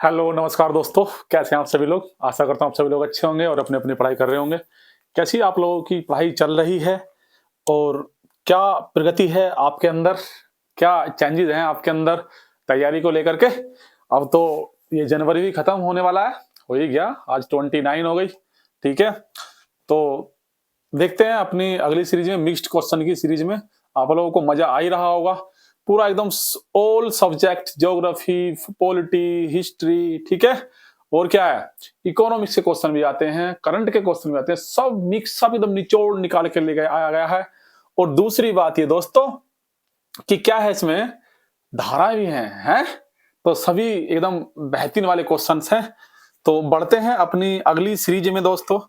Hello, नमस्कार दोस्तों। कैसे हैं आप सभी लोग? आशा करता हूँ आप सभी लोग अच्छे होंगे और अपनी-अपनी पढ़ाई कर रहे होंगे। कैसी आप लोगों की पढ़ाई चल रही है और क्या प्रगति है आपके अंदर? क्या चेंजेज़ हैं आपके अंदर तैयारी को लेकर के? अब तो ये जनवरी भी खत्म होने वाला है, हो ही गया, आज 29 हो गई, ठीक है? तो देखते हैं अपनी अगली सीरीज़ में मिक्स्ड क्वेश्चन की सीरीज़ में आप लोगों को मज़ा आ ही रहा होगा। पूरा एकदम all subject geography, polity, history, ठीक है? और क्या है, इकोनॉमिक्स के क्वेश्चन भी आते हैं, करंट के क्वेश्चन भी आते हैं, सब मिक्स सब एकदम निचोड़ निकाल के ले गए आया गया है। और दूसरी बात ये दोस्तों कि क्या है इसमें, धाराएँ भी हैं? तो सभी एकदम बेहतरीन वाले क्वेश्चन्स हैं। तो बढ़ते हैं अपनी अगली सीरीज़ में दोस्तों।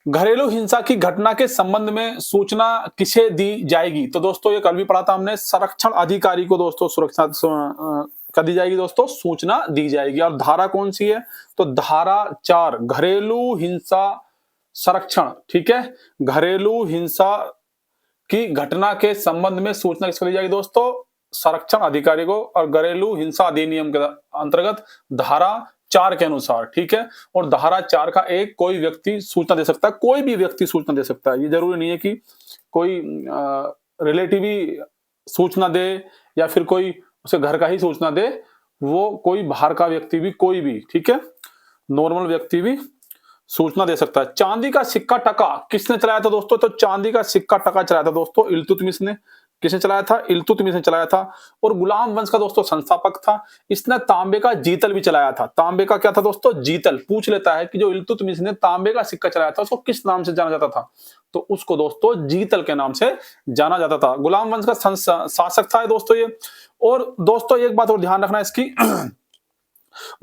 घरेलू हिंसा की घटना के संबंध में सूचना किसे दी जाएगी? तो दोस्तों ये कल भी पढ़ा था हमने, संरक्षण अधिकारी को दोस्तों सुरक्षा क्या दी जाएगी दोस्तों? सूचना दी जाएगी। और धारा कौन सी है? तो धारा 4 घरेलू हिंसा संरक्षण, ठीक है? घरेलू हिंसा की घटना के संबंध में सूचना किसको दी जाएगी दोस्तों? संरक्षण अधिकारी को। और घरेलू हिंसा अधिनियम के अंतर्गत धारा 4 के अनुसार, ठीक है? और धारा 4 का एक कोई व्यक्ति सूचना दे सकता है, कोई भी व्यक्ति सूचना दे सकता है। ये जरूरी नहीं है कि कोई रिलेटिव ही सूचना दे या फिर कोई उसे घर का ही सूचना दे, वो कोई बाहर का व्यक्ति भी, कोई भी, ठीक है? नॉर्मल व्यक्ति भी सूचना दे सकता है। चांदी का सिक्का टका किसने चलाया था दोस्तों? तो चांदी का सिक्का टका चलाया था दोस्तों इल्तुतमिश ने। किसने चलाया था? इल्तुतमिश ने चलाया था। और गुलाम वंश का दोस्तों संस्थापक था। इसने तांबे का जीतल भी चलाया था। तांबे का क्या था दोस्तों? जीतल। पूछ लेता है कि जो इल्तुतमिश ने तांबे का सिक्का चलाया था उसको किस नाम से जाना जाता था? तो उसको दोस्तों जीतल के नाम से जाना जाता था। गुलाम वंश का शासक था दोस्तों ये। और दोस्तों एक बात और ध्यान रखना इसकी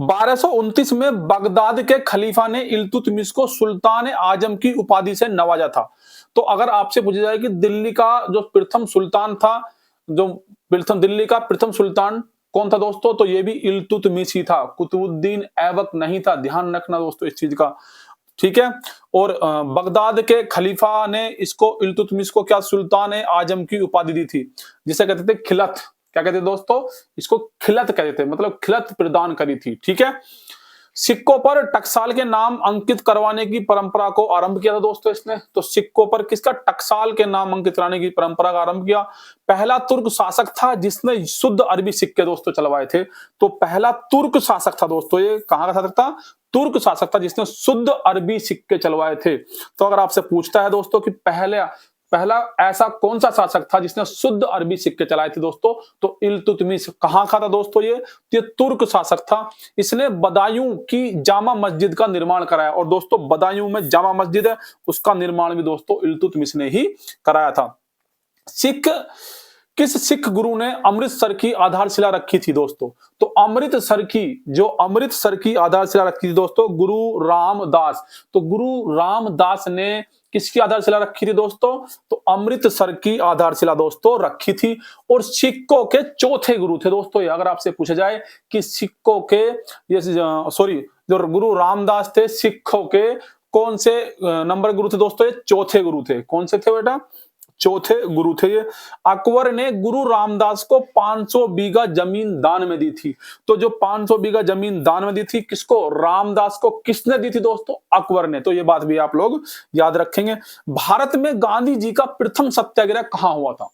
1229 में बगदाद के खलीफा ने इल्तुतमिश को सुल्तान आजम की उपाधि से नवाजा था। तो अगर आपसे पूछा जाए कि दिल्ली का जो प्रथम सुल्तान था, जो प्रथम दिल्ली का प्रथम सुल्तान कौन था दोस्तों? तो ये भी इल्तुतमिश ही था, कुतुबुद्दीन ऐबक नहीं था। ध्यान रखना दोस्तों इस चीज का, ठीक है? और बगदाद के खलीफा ने इसको इल्तुतमिश को क्या सुल्तान आजम की उपाधि दी थी, जिसे कहते थे खिलत। क्या कहते थे दोस्तों? इसको खिलत कहते थे, मतलब खिलत प्रदान करी थी, ठीक है? सिक्कों पर टकसाल के नाम अंकित करवाने की परंपरा को आरंभ किया था दोस्तों इसने। तो सिक्कों पर किसका? टकसाल के नाम अंकित कराने की परंपरा का आरंभ किया। पहला तुर्क शासक था जिसने शुद्ध अरबी सिक्के दोस्तों चलवाए थे। तो पहला तुर्क शासक था दोस्तों, ये कहां का शासक था? तुर्क शासक था जिसने शुद्ध अरबी सिक्के चलवाए थे। तो अगर आपसे पूछता है दोस्तों कि पहला पहला ऐसा कौन सा शासक था जिसने शुद्ध अरबी सिक्के चलाए थे दोस्तों? तो इल्तुतमिश। कहां का था दोस्तों ये तुर्क शासक था। इसने बदायूं की जामा मस्जिद का निर्माण कराया। और दोस्तों बदायूं में जामा मस्जिद है, उसका निर्माण भी दोस्तों इल्तुतमिश ने ही कराया था। किस सिख गुरु ने अमृतसर की आधारशिला रखी थी दोस्तों? तो अमृतसर की आधारशिला रखी थी दोस्तों गुरु रामदास। तो गुरु रामदास ने किसकी आधारशिला रखी थी दोस्तों? तो अमृतसर की आधारशिला दोस्तों रखी थी। और सिखों के चौथे गुरु थे दोस्तों ये। अगर आपसे पूछा जाए कि सिखों के ये सॉरी जो गुरु रामदास थे, सिखों के कौन से नंबर गुरु थे दोस्तों? ये चौथे गुरु थे। कौन से थे बेटा? चौथे गुरु थे ये। अकबर ने गुरु रामदास को 500 बीघा जमीन दान में दी थी। तो जो 500 बीघा जमीन दान में दी थी किसको? रामदास को। किसने दी थी दोस्तों? अकबर ने। तो ये बात भी आप लोग याद रखेंगे। भारत में गांधी जी का प्रथम सत्याग्रह कहां हुआ था?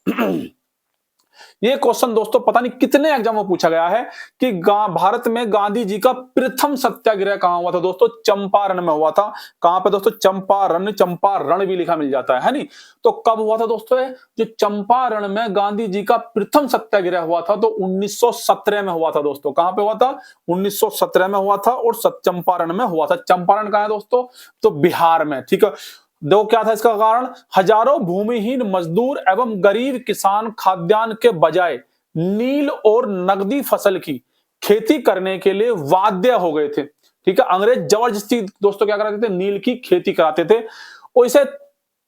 ये क्वेश्चन दोस्तों पता नहीं कितने एग्जाम में पूछा गया है कि भारत में गांधी जी का प्रथम सत्याग्रह कहां हुआ था दोस्तों? चंपारण में हुआ था। कहां पे दोस्तों? चंपारण। चंपारण भी लिखा मिल जाता है नहीं? तो कब हुआ था दोस्तों ये? जो चंपारण में गांधी जी का प्रथम सत्याग्रह हुआ था तो 1917 में हुआ था दोस्तों। कहां पे हुआ था? 1917 में हुआ था और चंपारण में हुआ था। चंपारण कहां है दोस्तों? तो बिहार में, ठीक है? दो क्या था इसका कारण? हजारों भूमिहीन मजदूर एवं गरीब किसान खाद्यान्न के बजाय नील और नकदी फसल की खेती करने के लिए बाध्य हो गए थे, ठीक है? अंग्रेज जबरदस्ती दोस्तों क्या कराते थे? नील की खेती कराते थे। और इसे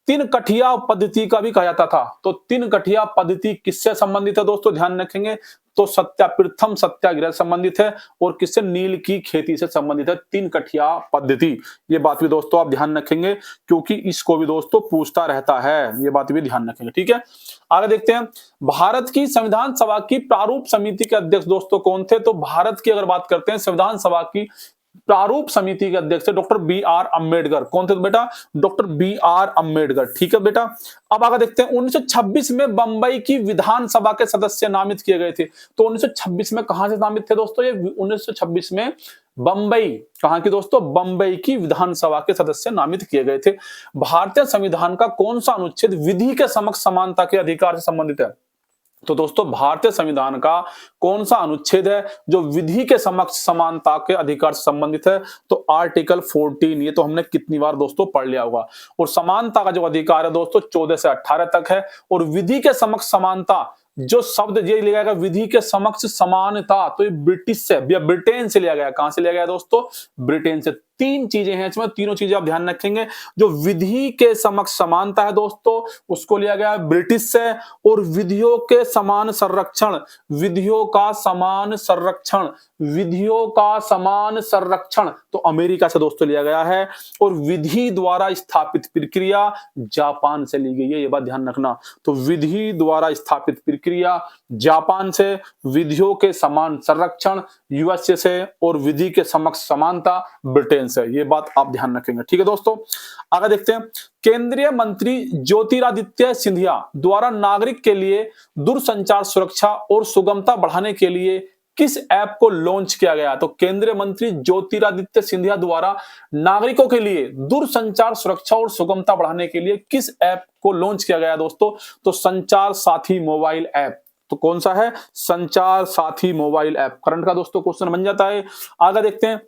तीन कठिया पद्धति का भी कहा जाता था। तो तीन कठिया पद्धति किससे संबंधित है दोस्तों, ध्यान रखेंगे। तो प्रथम सत्याग्रह संबंधित है और किससे, नील की खेती से संबंधित है तीन कठिया पद्धति। ये बात भी दोस्तों आप ध्यान रखेंगे क्योंकि इसको भी दोस्तों पूछता रहता है, ये बात भी ध्यान रखेंगे, ठीक है। आगे देखते हैं, भारत की संविधान सभा की प्रारूप समिति के अध्यक्ष दोस्तों कौन थे। तो भारत की अगर बात करते हैं संविधान सभा की प्रारूप समिति के अध्यक्ष डॉक्टर बी आर अम्बेडकर। कौन थे बेटा, डॉक्टर बी आर अम्बेडकर, ठीक है बेटा। अब आगे देखते हैं 1926 में बंबई की विधानसभा के सदस्य नामित किए गए थे। तो 1926 में कहां से नामित थे दोस्तों, ये 1926 में बंबई, कहां की दोस्तों, बंबई की विधानसभा के सदस्य नामित किए गए थे। भारतीय संविधान का कौन सा अनुच्छेद विधि के समक्ष समानता के अधिकार से संबंधित है। तो दोस्तों भारतीय संविधान का कौन सा अनुच्छेद है जो विधि के समक्ष समानता के अधिकार से संबंधित है। तो आर्टिकल 14, ये तो हमने कितनी बार दोस्तों पढ़ लिया होगा। और समानता का जो अधिकार है दोस्तों 14 से 18 तक है। और विधि के समक्ष समानता, जो शब्द ये लिया गया विधि के समक्ष समानता, तो ये ब्रिटिश से या ब्रिटेन से लिया गया। कहां से लिया गया दोस्तों, ब्रिटेन से। तीन चीजें हैं इसमें, तीनों चीजें आप ध्यान रखेंगे। जो विधि के समक्ष समानता है दोस्तों, उसको लिया गया ब्रिटिश से। और विधियों के समान संरक्षण, विधियों का समान संरक्षण, विधियों का समान संरक्षण, तो अमेरिका से दोस्तों लिया गया है। और विधि द्वारा स्थापित प्रक्रिया जापान से ली गई है, ये बात ध्यान रखना। तो विधि द्वारा स्थापित प्रक्रिया जापान से, विधियों के समान संरक्षण यूएसए से, और विधि के समक्ष समानता ब्रिटेन से, ये बात आप ध्यान रखेंगे, ठीक है दोस्तों। आगे देखते हैं, केंद्रीय मंत्री ज्योतिरादित्य सिंधिया द्वारा नागरिक के लिए दूरसंचार सुरक्षा और सुगमता बढ़ाने के लिए किस ऐप को लॉन्च किया गया। तो केंद्रीय मंत्री ज्योतिरादित्य सिंधिया द्वारा नागरिकों के लिए दूरसंचार सुरक्षा और सुगमता बढ़ाने के लिए किस ऐप को लॉन्च किया गया दोस्तों। तो संचार साथी मोबाइल ऐप। तो कौन सा है, संचार साथी मोबाइल ऐप। करंट का दोस्तों क्वेश्चन बन जाता है। आगे देखते हैं,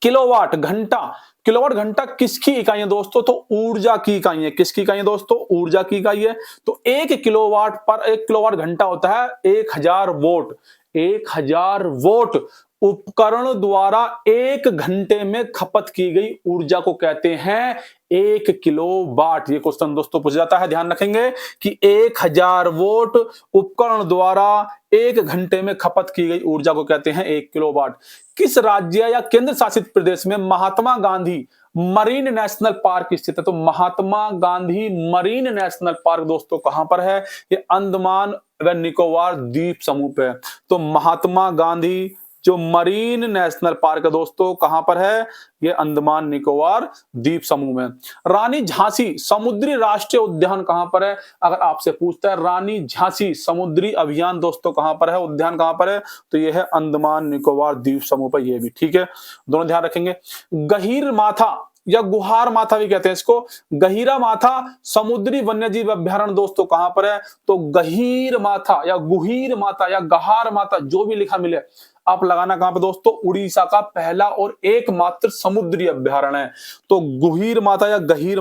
किलोवाट घंटा, किलोवाट घंटा किसकी इकाई है दोस्तों। तो ऊर्जा की इकाई है। किसकी इकाई है दोस्तों, ऊर्जा की इकाई है। तो 1 किलोवाट घंटा होता है 1000 वोट। 1000 वोट उपकरण द्वारा 1 घंटे में खपत की गई ऊर्जा को कहते हैं 1 किलोवाट। ये क्वेश्चन दोस्तों पूछा जाता है, ध्यान रखेंगे कि 1000 वोट उपकरण द्वारा 1 घंटे में खपत की गई ऊर्जा को कहते हैं 1 किलोवाट। किस राज्य या केंद्र शासित प्रदेश में Mahatma Gandhi marine national park स्थित है। तो Mahatma Gandhi marine national park दोस्तों कहां पर है, ये अंडमान व निकोबार द्वीप समूह पे है। तो महात्मा गांधी जो मरीन नेशनल पार्क है दोस्तों कहां पर है, ये अंडमान निकोबार द्वीप समूह में। रानी झांसी समुद्री राष्ट्रीय उद्यान कहां पर है। अगर आपसे पूछता है रानी झांसी समुद्री अभियान दोस्तों कहां पर है, उद्यान कहां पर है, तो ये है अंडमान निकोबार द्वीप समूह पर, ये भी ठीक है, दोनों ध्यान रखेंगे। गहीर माथा या गुहार माथा भी कहते हैं इसको, गहीरा माथा समुद्री वन्यजीव अभ्यारण्य दोस्तों कहां पर है। तो गहीर माथा या गुहीर माथा या गहार माथा जो भी लिखा मिले आप लगाना कहां पर दोस्तों, उड़ीसा का पहला और एकमात्र समुद्री अभ्यारण्य है। तो गुहीर माता या गहीर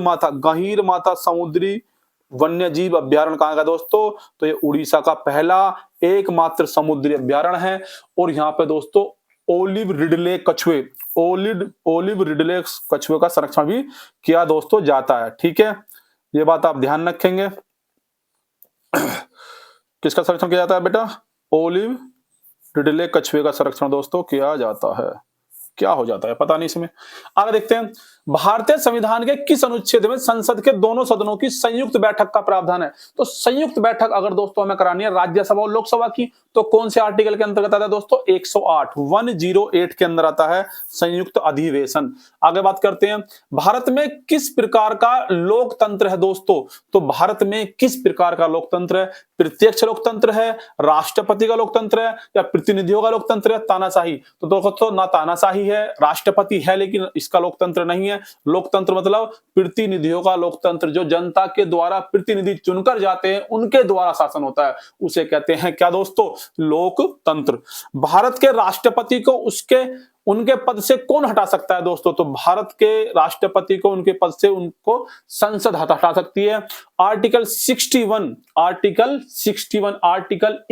माता समुद्री वन्यजीव अभ्यारण्य कहां का दोस्तों, तो ये उड़ीसा का पहला एकमात्र समुद्री अभ्यारण्य है। और यहाँ पे दोस्तों ओलिव रिडले कछुए, ओलिव रिडले कछुए का संरक्षण भी किया दोस्तों जाता है, ठीक है, ये बात आप ध्यान रखेंगे। किसका संरक्षण किया जाता है बेटा, ओलिव रिडले कछुए का संरक्षण दोस्तों किया जाता है। क्या हो जाता है पता नहीं इसमें। आगे देखते हैं, भारतीय संविधान के किस अनुच्छेद में संसद के दोनों सदनों की संयुक्त बैठक का प्रावधान है। तो संयुक्त बैठक अगर दोस्तों हमें करानी है राज्यसभा और लोकसभा की, तो कौन से आर्टिकल के अंतर्गत आता है दोस्तों, 108 के अंदर आता है संयुक्त अधिवेशन। आगे बात करते हैं, भारत में किस प्रकार का लोकतंत्र है दोस्तों। तो भारत में किस प्रकार का लोकतंत्र है, प्रत्यक्ष लोकतंत्र है, राष्ट्रपति का लोकतंत्र है, या प्रतिनिधियों का लोकतंत्र है, तानाशाही। तो दोस्तों ना तानाशाही है, राष्ट्रपति है लेकिन इसका लोकतंत्र नहीं है। लोकतंत्र मतलब प्रतिनिधियों का लोकतंत्र, जो जनता के द्वारा प्रतिनिधि चुनकर जाते हैं उनके द्वारा शासन होता है, उसे कहते हैं क्या दोस्तों, लोकतंत्र। भारत के राष्ट्रपति को उसके उनके पद से कौन हटा सकता है दोस्तों? तो भारत के राष्ट्रपति को उनके पद से उनको संसद हटा सकती है। आर्टिकल 61 आर्टिकल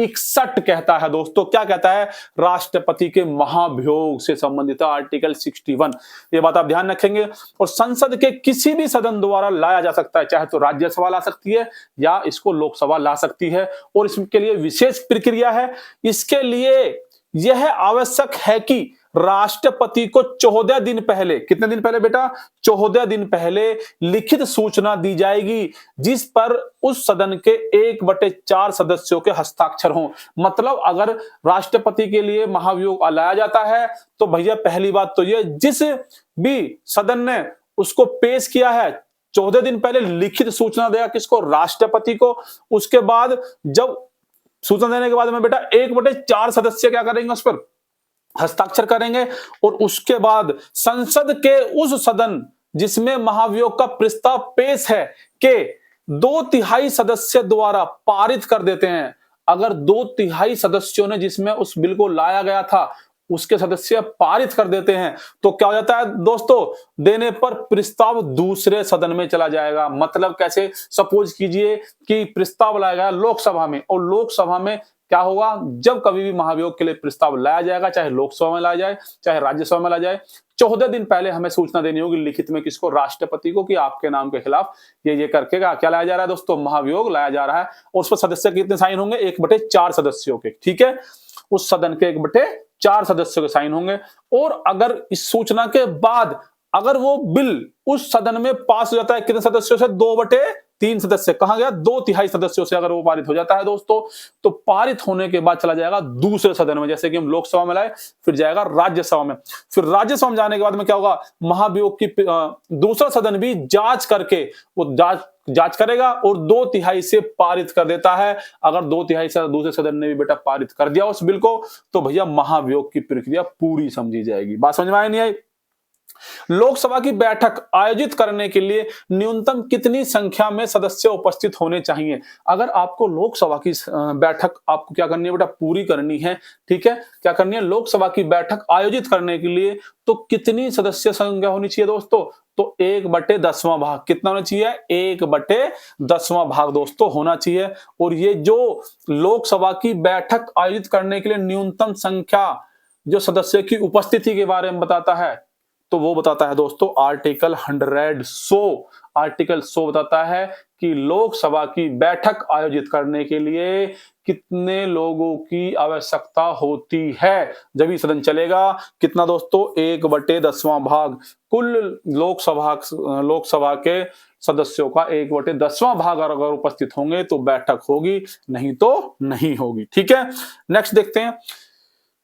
61 कहता है दोस्तों, क्या कहता है? राष्ट्रपति के महाभियोग से संबंधित आर्टिकल 61, ये बात आप ध्यान रखेंगे। और संसद के किसी भी सदन द्वारा लाया जा सकता है, चाहे तो राज्यसभा ला सकती है या इसको लोकसभा ला सकती है, और इसके लिए विशेष प्रक्रिया है। इसके लिए यह आवश्यक है कि राष्ट्रपति को 14 दिन पहले, कितने दिन पहले बेटा? 14 दिन पहले लिखित सूचना दी जाएगी, जिस पर उस सदन के 1/4 सदस्यों के हस्ताक्षर हों। मतलब अगर राष्ट्रपति के लिए महाभियोग लाया जाता है तो भैया पहली बात तो ये, जिस भी सदन ने उसको पेश किया है 14 दिन पहले लिखित सूचना देगा किसको? राष्ट्रपति को। उसके बाद जब सूचना देने के बाद में बेटा 1/4 सदस्य क्या करेंगे? उस पर हस्ताक्षर करेंगे, और उसके बाद संसद के उस सदन जिसमें महाभियोग का प्रस्ताव पेश है के 2/3 सदस्य द्वारा पारित कर देते हैं। अगर 2/3 सदस्यों ने जिसमें उस बिल को लाया गया था उसके सदस्य पारित कर देते हैं तो क्या हो जाता है दोस्तों? देने पर प्रस्ताव दूसरे सदन में चला जाएगा। मतलब कैसे? सपोज कीजिए कि प्रस्ताव लाया गया लोकसभा में, और लोकसभा में क्या होगा? जब कभी भी महाभियोग के लिए प्रस्ताव लाया जाएगा, चाहे लोकसभा में लाया जाए चाहे राज्यसभा में लाया जाए, 14 दिन पहले हमें सूचना देनी होगी लिखित में, किसको? राष्ट्रपति को, कि आपके नाम के खिलाफ ये करके क्या लाया जा रहा है दोस्तों? महाभियोग लाया जा रहा है। और उस पर सदस्य कितने साइन होंगे? 1/4 सदस्यों के। ठीक है, उस सदन के 1/4 सदस्यों के साइन होंगे। और अगर इस सूचना के बाद अगर वो बिल उस सदन में पास हो जाता है, कितने सदस्यों से? 2/3 सदस्य। कहा गया 2/3 सदस्यों से अगर वो पारित हो जाता है दोस्तों, तो पारित होने के बाद चला जाएगा दूसरे सदन में। जैसे कि हम लोकसभा में लाए, फिर जाएगा राज्यसभा में, फिर राज्यसभा में जाने के बाद में क्या होगा? महाभियोग की दूसरा सदन भी जांच करके वो जांच करेगा और 2/3 से पारित कर देता है। अगर 2/3 से दूसरे सदन ने भी बेटा पारित कर दिया उस बिल को, तो भैया महाभियोग की प्रक्रिया पूरी समझी जाएगी। बात समझ में आई नहीं आई? लोकसभा की बैठक आयोजित करने के लिए न्यूनतम कितनी संख्या में सदस्य उपस्थित होने चाहिए? अगर आपको लोकसभा की बैठक आपको क्या करनी है बेटा? पूरी करनी है। ठीक है, क्या करनी है? लोकसभा की बैठक आयोजित करने के लिए तो कितनी सदस्य संख्या होनी चाहिए दोस्तों? तो 1/10वां भाग। कितना होना चाहिए? 1/10वां भाग दोस्तों होना चाहिए। और ये जो लोकसभा की बैठक आयोजित करने के लिए न्यूनतम संख्या जो सदस्य की उपस्थिति के बारे में बताता है, तो वो बताता है दोस्तों आर्टिकल 100। आर्टिकल 100 बताता है कि लोकसभा की बैठक आयोजित करने के लिए कितने लोगों की आवश्यकता होती है। जब ही सदन चलेगा, कितना दोस्तों? 1/10वां भाग। कुल लोकसभा के सदस्यों का 1/10वां भाग अगर उपस्थित होंगे तो बैठक होगी, नहीं तो नहीं होगी। ठीक है, नेक्स्ट देखते हैं।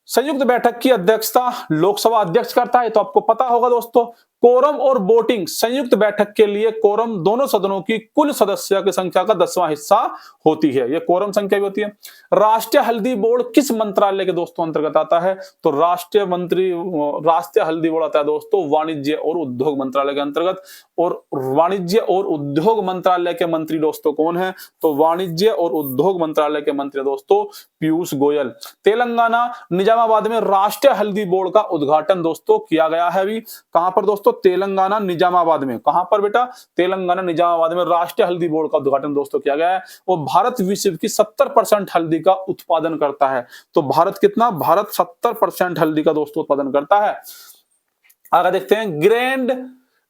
संयुक्त बैठक की अध्यक्षता लोकसभा अध्यक्ष करता है, तो आपको पता होगा दोस्तों। कोरम और वोटिंग, संयुक्त बैठक के लिए कोरम दोनों सदनों की कुल सदस्य की संख्या का 10वां हिस्सा होती है। ये कोरम संख्या भी होती है। राष्ट्रीय हल्दी बोर्ड किस मंत्रालय के दोस्तों अंतर्गत आता है? तो राष्ट्रीय हल्दी बोर्ड आता है दोस्तों वाणिज्य और उद्योग मंत्रालय के अंतर्गत। और वाणिज्य और उद्योग मंत्रालय के मंत्री दोस्तों कौन है? तो वाणिज्य और उद्योग मंत्रालय के मंत्री दोस्तों पीयूष गोयल। तेलंगाना निजामाबाद में राष्ट्रीय हल्दी बोर्ड का उद्घाटन दोस्तों किया गया है। अभी कहां पर दोस्तों? तेलंगाना निजामाबाद में। कहां पर बेटा? तेलंगाना निजामाबाद में राष्ट्रीय हल्दी बोर्ड का उद्घाटन दोस्तों किया गया है। और भारत विश्व की 70% हल्दी का उत्पादन करता है। तो भारत कितना? भारत 70% हल्दी का दोस्तों उत्पादन करता है। आगे देखते हैं।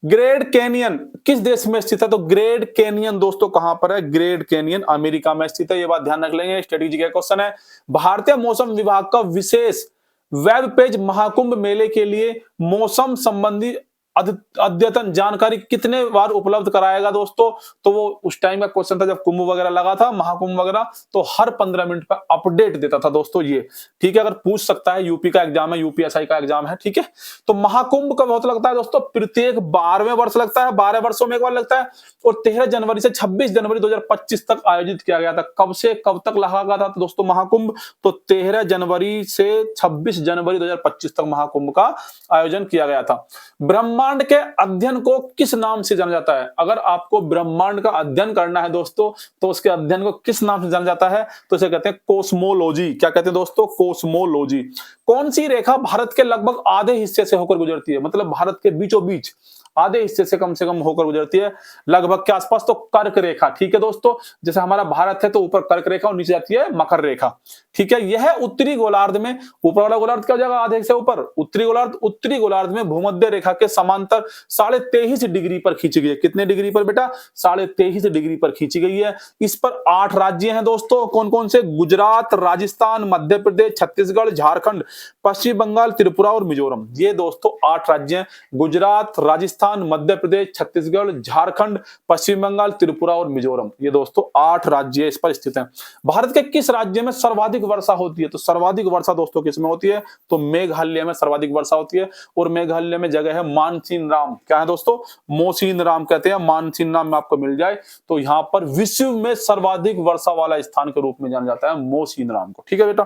ग्रेट कैनियन किस देश में स्थित है? तो ग्रेट कैनियन दोस्तों कहां पर है? ग्रेट कैनियन अमेरिका में स्थित है। ये बात ध्यान रख लेंगे, स्ट्रेटेजी का क्वेश्चन है। भारतीय मौसम विभाग का विशेष वेब पेज महाकुंभ मेले के लिए मौसम संबंधी अद्यतन जानकारी कितने बार उपलब्ध कराएगा दोस्तों? तो वो उस टाइम का क्वेश्चन था जब कुंभ वगैरह लगा था, महाकुंभ वगैरह, तो हर 15 मिनट पर अपडेट देता था दोस्तों ये। ठीक है, अगर पूछ सकता है, यूपी का एग्जाम है, यूपीएसआई का एग्जाम है। ठीक है, तो महाकुंभ कब होता लगता है दोस्तों? प्रत्येक 12वें वर्ष लगता है, 12 वर्षों में एक बार लगता है। और 13 जनवरी से 26 जनवरी 2025 तक आयोजित किया गया था। कब से कब तक लगा गया था दोस्तों महाकुंभ? तो 13 जनवरी से 26 जनवरी 2025 तक महाकुंभ का आयोजन किया गया था। ब्रह्मांड ब्रह्मांड के अध्ययन को किस नाम से जाना जाता है? अगर आपको ब्रह्मांड का अध्ययन करना है दोस्तों, तो उसके अध्ययन को किस नाम से जाना जाता है? तो इसे कहते हैं कोस्मोलॉजी। क्या कहते हैं दोस्तों? कोस्मोलॉजी। कौन सी रेखा भारत के लगभग आधे हिस्से से होकर गुजरती है? मतलब भारत के बीचों बीच आधे हिस्से से कम होकर गुजरती है, लगभग के आसपास, तो कर्क रेखा। ठीक है दोस्तों, जैसे हमारा भारत है तो ऊपर कर्क रेखा और नीचे जाती है मकर रेखा। ठीक है, यह उत्तरी गोलार्ध में, ऊपर वाला गोलार्ध क्या हो जाएगा? आधे से ऊपर। उत्तरी गोलार्ध में भूमध्य रेखा के समांतर 23.5 डिग्री पर खींची गई है। कितने डिग्री पर बेटा? 23.5 डिग्री पर खींची गई है। इस पर 8 राज्य हैं दोस्तों। कौन कौन से? गुजरात, राजस्थान, मध्य प्रदेश, छत्तीसगढ़, झारखंड, पश्चिम बंगाल, त्रिपुरा और मिजोरम। ये दोस्तों 8 राज्य हैं। गुजरात, राजस्थान, मध्य प्रदेश, छत्तीसगढ़, झारखंड, पश्चिम बंगाल, त्रिपुरा और मिजोरम। ये दोस्तों 8 राज्य इस पर स्थित हैं। भारत के किस राज्य में सर्वाधिक वर्षा होती है? तो सर्वाधिक वर्षा दोस्तों किसमें होती है? तो मेघालय में सर्वाधिक वर्षा होती है। और मेघालय में जगह है मानसीन राम। क्या है दोस्तों? मोसीन राम कहते हैं। मानसीन राम में आपको मिल जाए तो यहां पर विश्व में सर्वाधिक वर्षा वाला स्थान के रूप में जाना जाता है मोसीन राम को। ठीक है बेटा।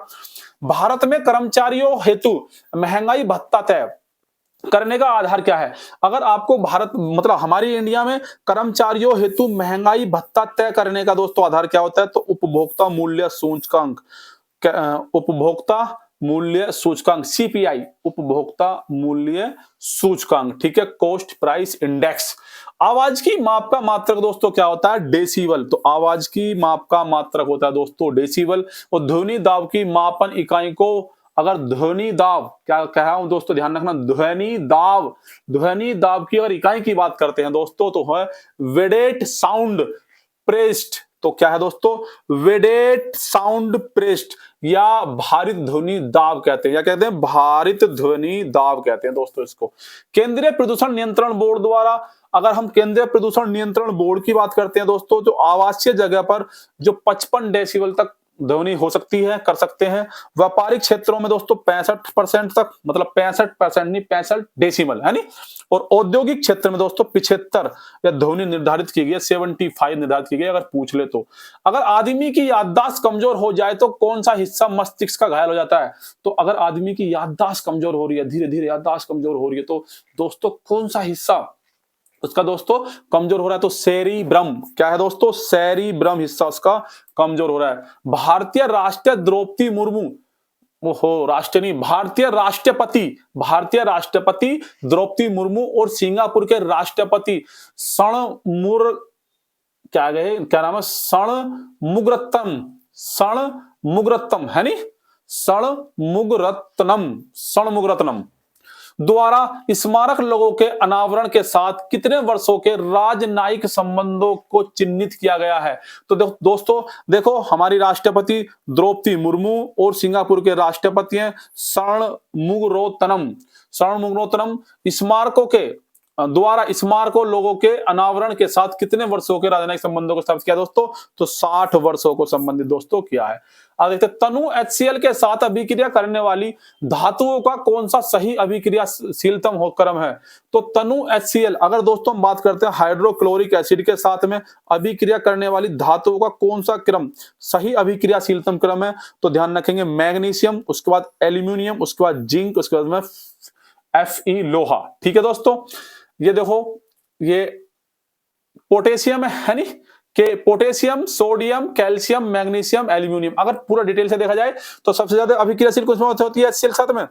भारत में कर्मचारियों हेतु महंगाई भत्ता तय करने का आधार क्या है? अगर आपको भारत, मतलब हमारी इंडिया में कर्मचारियों हेतु महंगाई भत्ता तय करने का दोस्तों आधार क्या होता है? तो उपभोक्ता मूल्य सूचकांक। उपभोक्ता मूल्य सूचकांक, सीपीआई, उपभोक्ता मूल्य सूचकांक। ठीक है, कॉस्ट प्राइस इंडेक्स। आवाज की माप का मात्रक दोस्तों क्या होता है? डेसिबल। तो आवाज की माप का मात्रक होता है दोस्तों डेसिबल। और ध्वनि दाब की मापन इकाई को, अगर ध्वनि दाब, क्या कह रहा हूं दोस्तों, ध्यान रखना, ध्वनि दाब की अगर इकाई की बात करते हैं दोस्तों तो है वेडेट साउंड प्रेस्ड। तो क्या है दोस्तों? वेडेट साउंड प्रेस्ड या भारित ध्वनि दाब कहते हैं। या कहते हैं भारित ध्वनि दाब कहते हैं दोस्तों इसको। केंद्रीय प्रदूषण नियंत्रण बोर्ड द्वारा, अगर हम केंद्रीय प्रदूषण नियंत्रण बोर्ड की बात करते हैं दोस्तों, जो आवासीय जगह पर जो 55 डेसिबल तक ध्वनि हो सकती है, कर सकते हैं। व्यापारिक क्षेत्रों में दोस्तों 65% तक, मतलब 65% नहीं, 65 डेसिमल है नी। और औद्योगिक क्षेत्र में दोस्तों 75 या ध्वनि निर्धारित की गई, 75 निर्धारित की गई। अगर पूछ ले तो अगर आदमी की याददाश्त कमजोर हो जाए तो कौन सा हिस्सा मस्तिष्क का घायल हो जाता है? तो अगर आदमी की याददाश्त कमजोर हो रही है, धीरे धीरे याददाश्त कमजोर हो रही है, तो दोस्तों कौन सा हिस्सा उसका दोस्तों कमजोर हो रहा है? तो सेरिब्रम। क्या है दोस्तों? सेरिब्रम हिस्सा उसका कमजोर हो रहा है। भारतीय राष्ट्रीय द्रौपदी मुर्मू, ओहो, राष्ट्रीय नहीं, भारतीय राष्ट्रपति द्रौपदी मुर्मू और सिंगापुर के राष्ट्रपति षणमुर, क्या नाम है? षणमुगरत्नम है नी, षणमुगरत्नम द्वारा स्मारक लोगों के अनावरण के साथ कितने वर्षों के राजनयिक संबंधों को चिन्हित किया गया है? तो दोस्तों देखो, हमारी राष्ट्रपति द्रौपदी मुर्मू और सिंगापुर के राष्ट्रपति हैं षणमुगरत्नम स्मारकों के द्वारा स्मारकों लोगों के अनावरण के साथ कितने वर्षों के राजनयिक संबंधों को स्थापित किया दोस्तों? तो 60 वर्षों को संबंधित दोस्तों किया है। अब देखते हैं, तनु HCl के साथ अभिक्रिया करने वाली धातुओं का कौन सा सही अभिक्रियाशीलतम क्रम है? तो तनु HCl, अगर दोस्तों हम बात करते हैं हाइड्रोक्लोरिक एसिड के साथ में अभिक्रिया करने वाली धातुओं का कौन सा क्रम सही अभिक्रियाशीलतम क्रम है? तो ध्यान रखेंगे मैग्नीशियम, उसके बाद एल्यूमिनियम, उसके बाद जिंक, उसके बाद में Fe लोहा। ठीक है दोस्तों, ये देखो, ये पोटेशियम है नी, कि potassium, sodium, calcium, magnesium, aluminium. अगर पूरा डिटेल से देखा जाए तो सबसे ज्यादा अभिक्रियाशील किसमें होती है? HCl साथ में।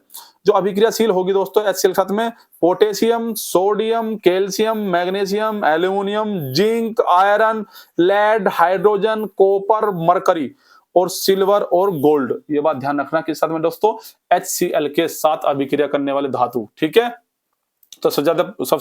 जो अभिक्रियाशील होगी दोस्तों HCl साथ में, potassium, sodium, calcium, magnesium, aluminium, zinc, iron, lead, hydrogen, copper, mercury और सिल्वर और गोल्ड। ये बात ध्यान रखना किस साथ में दोस्तों? HCl के साथ अभिक्रिया करने वाले धातु। ठीक है, तो सबसे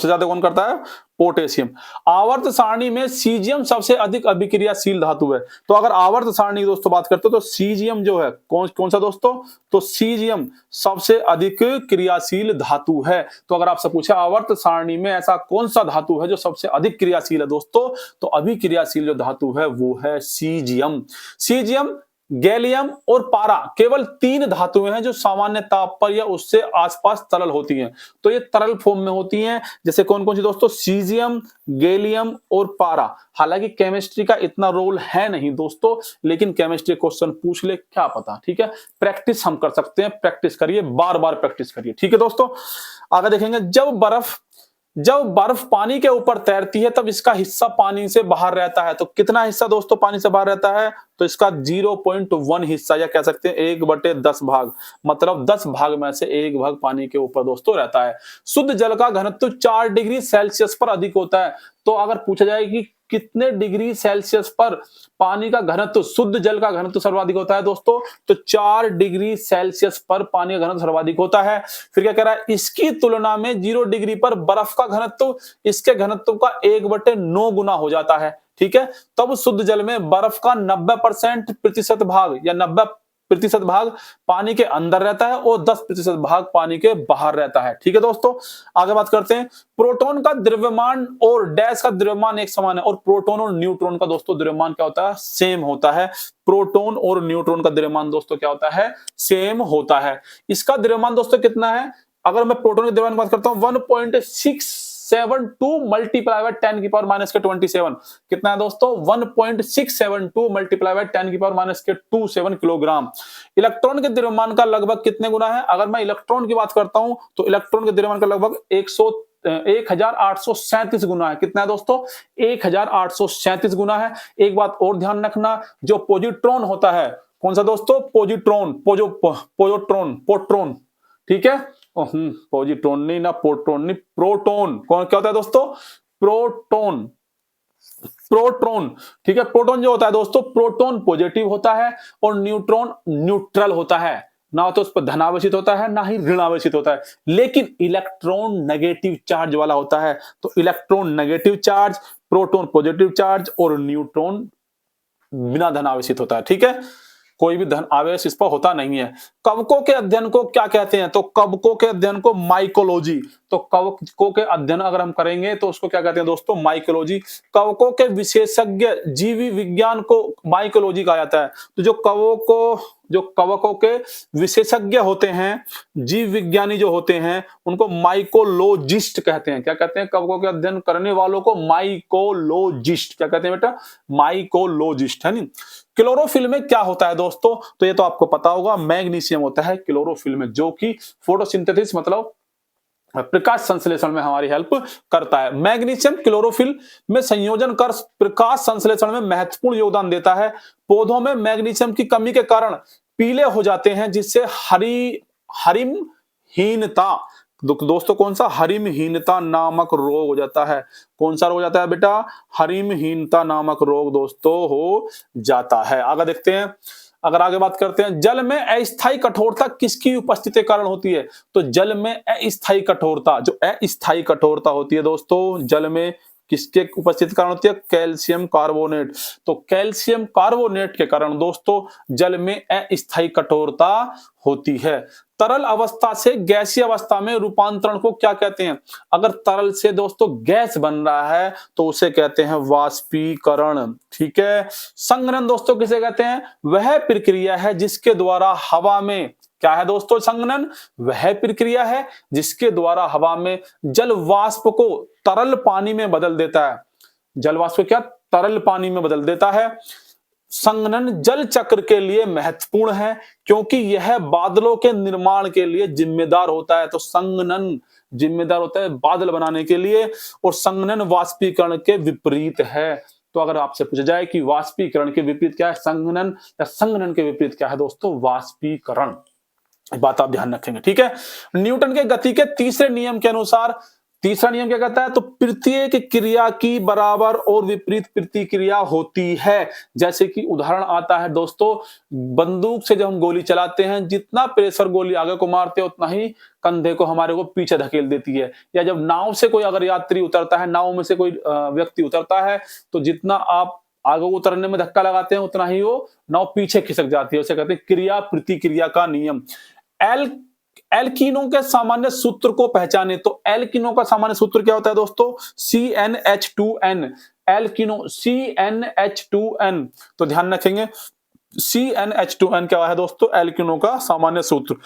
ज्यादा कौन करता है? पोटेशियम। आवर्त सारणी में सीजियम सबसे अधिक अभिक्रियाशील धातु है। तो अगर आवर्त सारणी की दोस्तों बात करते हो तो सीजियम जो है, कौन सा दोस्तों? तो सीजियम सबसे अधिक क्रियाशील धातु है। तो अगर आपसे पूछा आवर्त सारणी में ऐसा कौन सा धातु है जो सबसे अधिक क्रियाशील है दोस्तों, तो अभिक्रियाशील जो धातु है वो है सीजियम। सीजियम, गैलियम और पारा केवल 3 धातुएं हैं जो सामान्य ताप पर या उससे आसपास तरल होती हैं। तो ये तरल फॉर्म में होती हैं। जैसे कौन कौन सी दोस्तों? सीजियम, गैलियम और पारा। हालांकि केमिस्ट्री का इतना रोल है नहीं दोस्तों, लेकिन केमिस्ट्री क्वेश्चन पूछ ले, क्या पता। ठीक है, प्रैक्टिस हम कर सकते हैं, प्रैक्टिस करिए, बार बार प्रैक्टिस करिए। ठीक है दोस्तों, आगे देखेंगे, जब बर्फ जब बर्फ पानी के ऊपर तैरती है तब इसका हिस्सा पानी से बाहर रहता है। तो कितना हिस्सा दोस्तों पानी से बाहर रहता है? तो इसका 0.1 हिस्सा, या कह सकते हैं 1/10 भाग, मतलब 10 भाग में से 1 भाग पानी के ऊपर दोस्तों रहता है। शुद्ध जल का घनत्व 4 डिग्री सेल्सियस पर अधिक होता है। तो अगर पूछा जाए कि कितने डिग्री सेल्सियस पर पानी का घनत्व, शुद्ध जल का घनत्व सर्वाधिक होता है दोस्तों, तो 4 डिग्री सेल्सियस पर पानी का घनत्व सर्वाधिक होता है। फिर क्या कह रहा है? इसकी तुलना में 0 डिग्री पर बर्फ का घनत्व इसके घनत्व का 1/9 गुना हो जाता है। ठीक है, तब शुद्ध जल में बर्फ का 90% प्रतिशत भाग या 90% भाग पानी के अंदर रहता है और 10% भाग पानी के बाहर रहता है। ठीक है दोस्तों, आगे बात करते हैं। प्रोटॉन का द्रव्यमान और डैश का द्रव्यमान एक समान है, और प्रोटॉन और न्यूट्रॉन का दोस्तों द्रव्यमान क्या होता है? सेम होता है। प्रोटॉन और न्यूट्रॉन का द्रव्यमान दोस्तों क्या होता है? सेम होता है। इसका द्रव्यमान दोस्तों कितना है? अगर मैं प्रोटॉन के द्रव्यमान की बात करता हूं, 1.672 मल्टीप्लाई बाय 10 की पावर माइनस के 27, कितना है दोस्तों? 1.672 मल्टीप्लाई बाय 10 की पावर माइनस के 27 किलोग्राम। इलेक्ट्रॉन के द्रव्यमान का लगभग कितने गुना है? अगर मैं इलेक्ट्रॉन की बात करता हूं तो इलेक्ट्रॉन के द्रव्यमान का लगभग 1837 गुना है। कितना है दोस्तों? 1837 गुना है। एक बात और ध्यान रखना, जो पॉजिट्रॉन होता है, कौन सा दोस्तों? पॉजिट्रॉन, पोट्रॉन, ठीक है, पॉजिट्रॉन नहीं ना, पोट्रॉन नहीं, प्रोटॉन। कौन क्या होता है दोस्तों? Proton, proton. ठीक है, प्रोटॉन जो होता है दोस्तों, प्रोटॉन पॉजिटिव होता है और न्यूट्रॉन न्यूट्रल होता है। ना तो उस पर धनावेशित होता है ना ही ऋणावेशित होता है। लेकिन इलेक्ट्रॉन नेगेटिव चार्ज वाला होता है। तो electron negative charge, proton positive charge और न्यूट्रॉन बिना धनावेशित होता है। ठीक है, कोई भी धन आवेश इस पर होता नहीं है। कवकों के अध्ययन को क्या कहते हैं? तो कवकों के अध्ययन को माइकोलॉजी। तो कवकों के अध्ययन अगर हम करेंगे तो उसको क्या कहते हैं दोस्तों? माइकोलॉजी। कवकों के विशेषज्ञ जीवी विज्ञान को माइकोलॉजी कहा जाता है। तो जो कवकों के विशेषज्ञ होते हैं, जीव विज्ञानी जो होते हैं, उनको माइकोलॉजिस्ट कहते हैं। क्या कहते हैं? कवकों के अध्ययन करने वालों को माइकोलॉजिस्ट। क्या कहते हैं बेटा? माइकोलॉजिस्ट, है नी। क्लोरोफिल में क्या होता है दोस्तों? तो ये तो आपको पता होगा, मैग्नीशियम होता है क्लोरोफिल में, जो कि फोटोसिंथेसिस मतलब प्रकाश संश्लेषण में हमारी हेल्प करता है। मैग्नीशियम क्लोरोफिल में संयोजन कर प्रकाश संश्लेषण में महत्वपूर्ण योगदान देता है। पौधों में मैग्नीशियम की कमी के कारण पीले हो जाते हैं, जिससे हरिमहीनता, दोस्तों कौन सा? हरिमहीनता नामक रोग हो जाता है। कौन सा रोग हो जाता है बेटा? हरिमहीनता नामक रोग दोस्तों हो जाता है। आगे देखते हैं, अगर आगे बात करते हैं, जल में अस्थायी कठोरता किसकी उपस्थिति के कारण होती है? तो जल में अस्थायी कठोरता, जो अस्थायी कठोरता होती है दोस्तों, जल में किसके उपस्थिति के कारण होती है? Calcium carbonate. तो कैल्शियम कार्बोनेट के कारण दोस्तों जल में अस्थायी कठोरता होती है। तरल अवस्था से गैसीय अवस्था में रूपांतरण को क्या कहते हैं? अगर तरल से दोस्तों गैस बन रहा है तो उसे कहते हैं वाष्पीकरण। ठीक है, संघनन दोस्तों किसे कहते हैं? वह प्रक्रिया है जिसके द्वारा हवा में, क्या है दोस्तों? संघनन वह प्रक्रिया है जिसके द्वारा हवा में जल वाष्प को तरल पानी में बदल देता है। जल वाष्प को क्या? तरल पानी में बदल देता है। संघनन जल चक्र के लिए महत्वपूर्ण है क्योंकि यह बादलों के निर्माण के लिए जिम्मेदार होता है। तो संघनन जिम्मेदार होता है बादल बनाने के लिए, और संघनन वाष्पीकरण के विपरीत है। तो अगर आपसे पूछा जाए कि वाष्पीकरण के विपरीत क्या है? संघनन, या संघनन के विपरीत क्या है दोस्तों? वाष्पीकरण। बात आप ध्यान रखेंगे। ठीक है, न्यूटन के गति के तीसरे नियम के अनुसार, तीसरा नियम क्या कहता है? तो प्रत्येक क्रिया की बराबर और विपरीत प्रतिक्रिया होती है। जैसे कि उदाहरण आता है दोस्तों, बंदूक से जब हम गोली चलाते हैं, जितना प्रेशर गोली आगे को मारते हैं उतना ही कंधे को हमारे को पीछे धकेल देती है। या जब नाव से कोई अगर यात्री उतरता है, नाव में से कोई व्यक्ति उतरता है, तो जितना आप आगे उतरने में धक्का लगाते हैं उतना ही वो नाव पीछे खिसक जाती है। उसे कहते हैं क्रिया प्रतिक्रिया का नियम। एल्कीनों के सामान्य सूत्र को पहचाने। तो एल्कीनों का सामान्य सूत्र क्या होता है दोस्तों? CnH2n। एल्कीनो CnH2n। तो ध्यान रखेंगे, CnH2n क्या है दोस्तों? एल्कीनों का सामान्य सूत्र।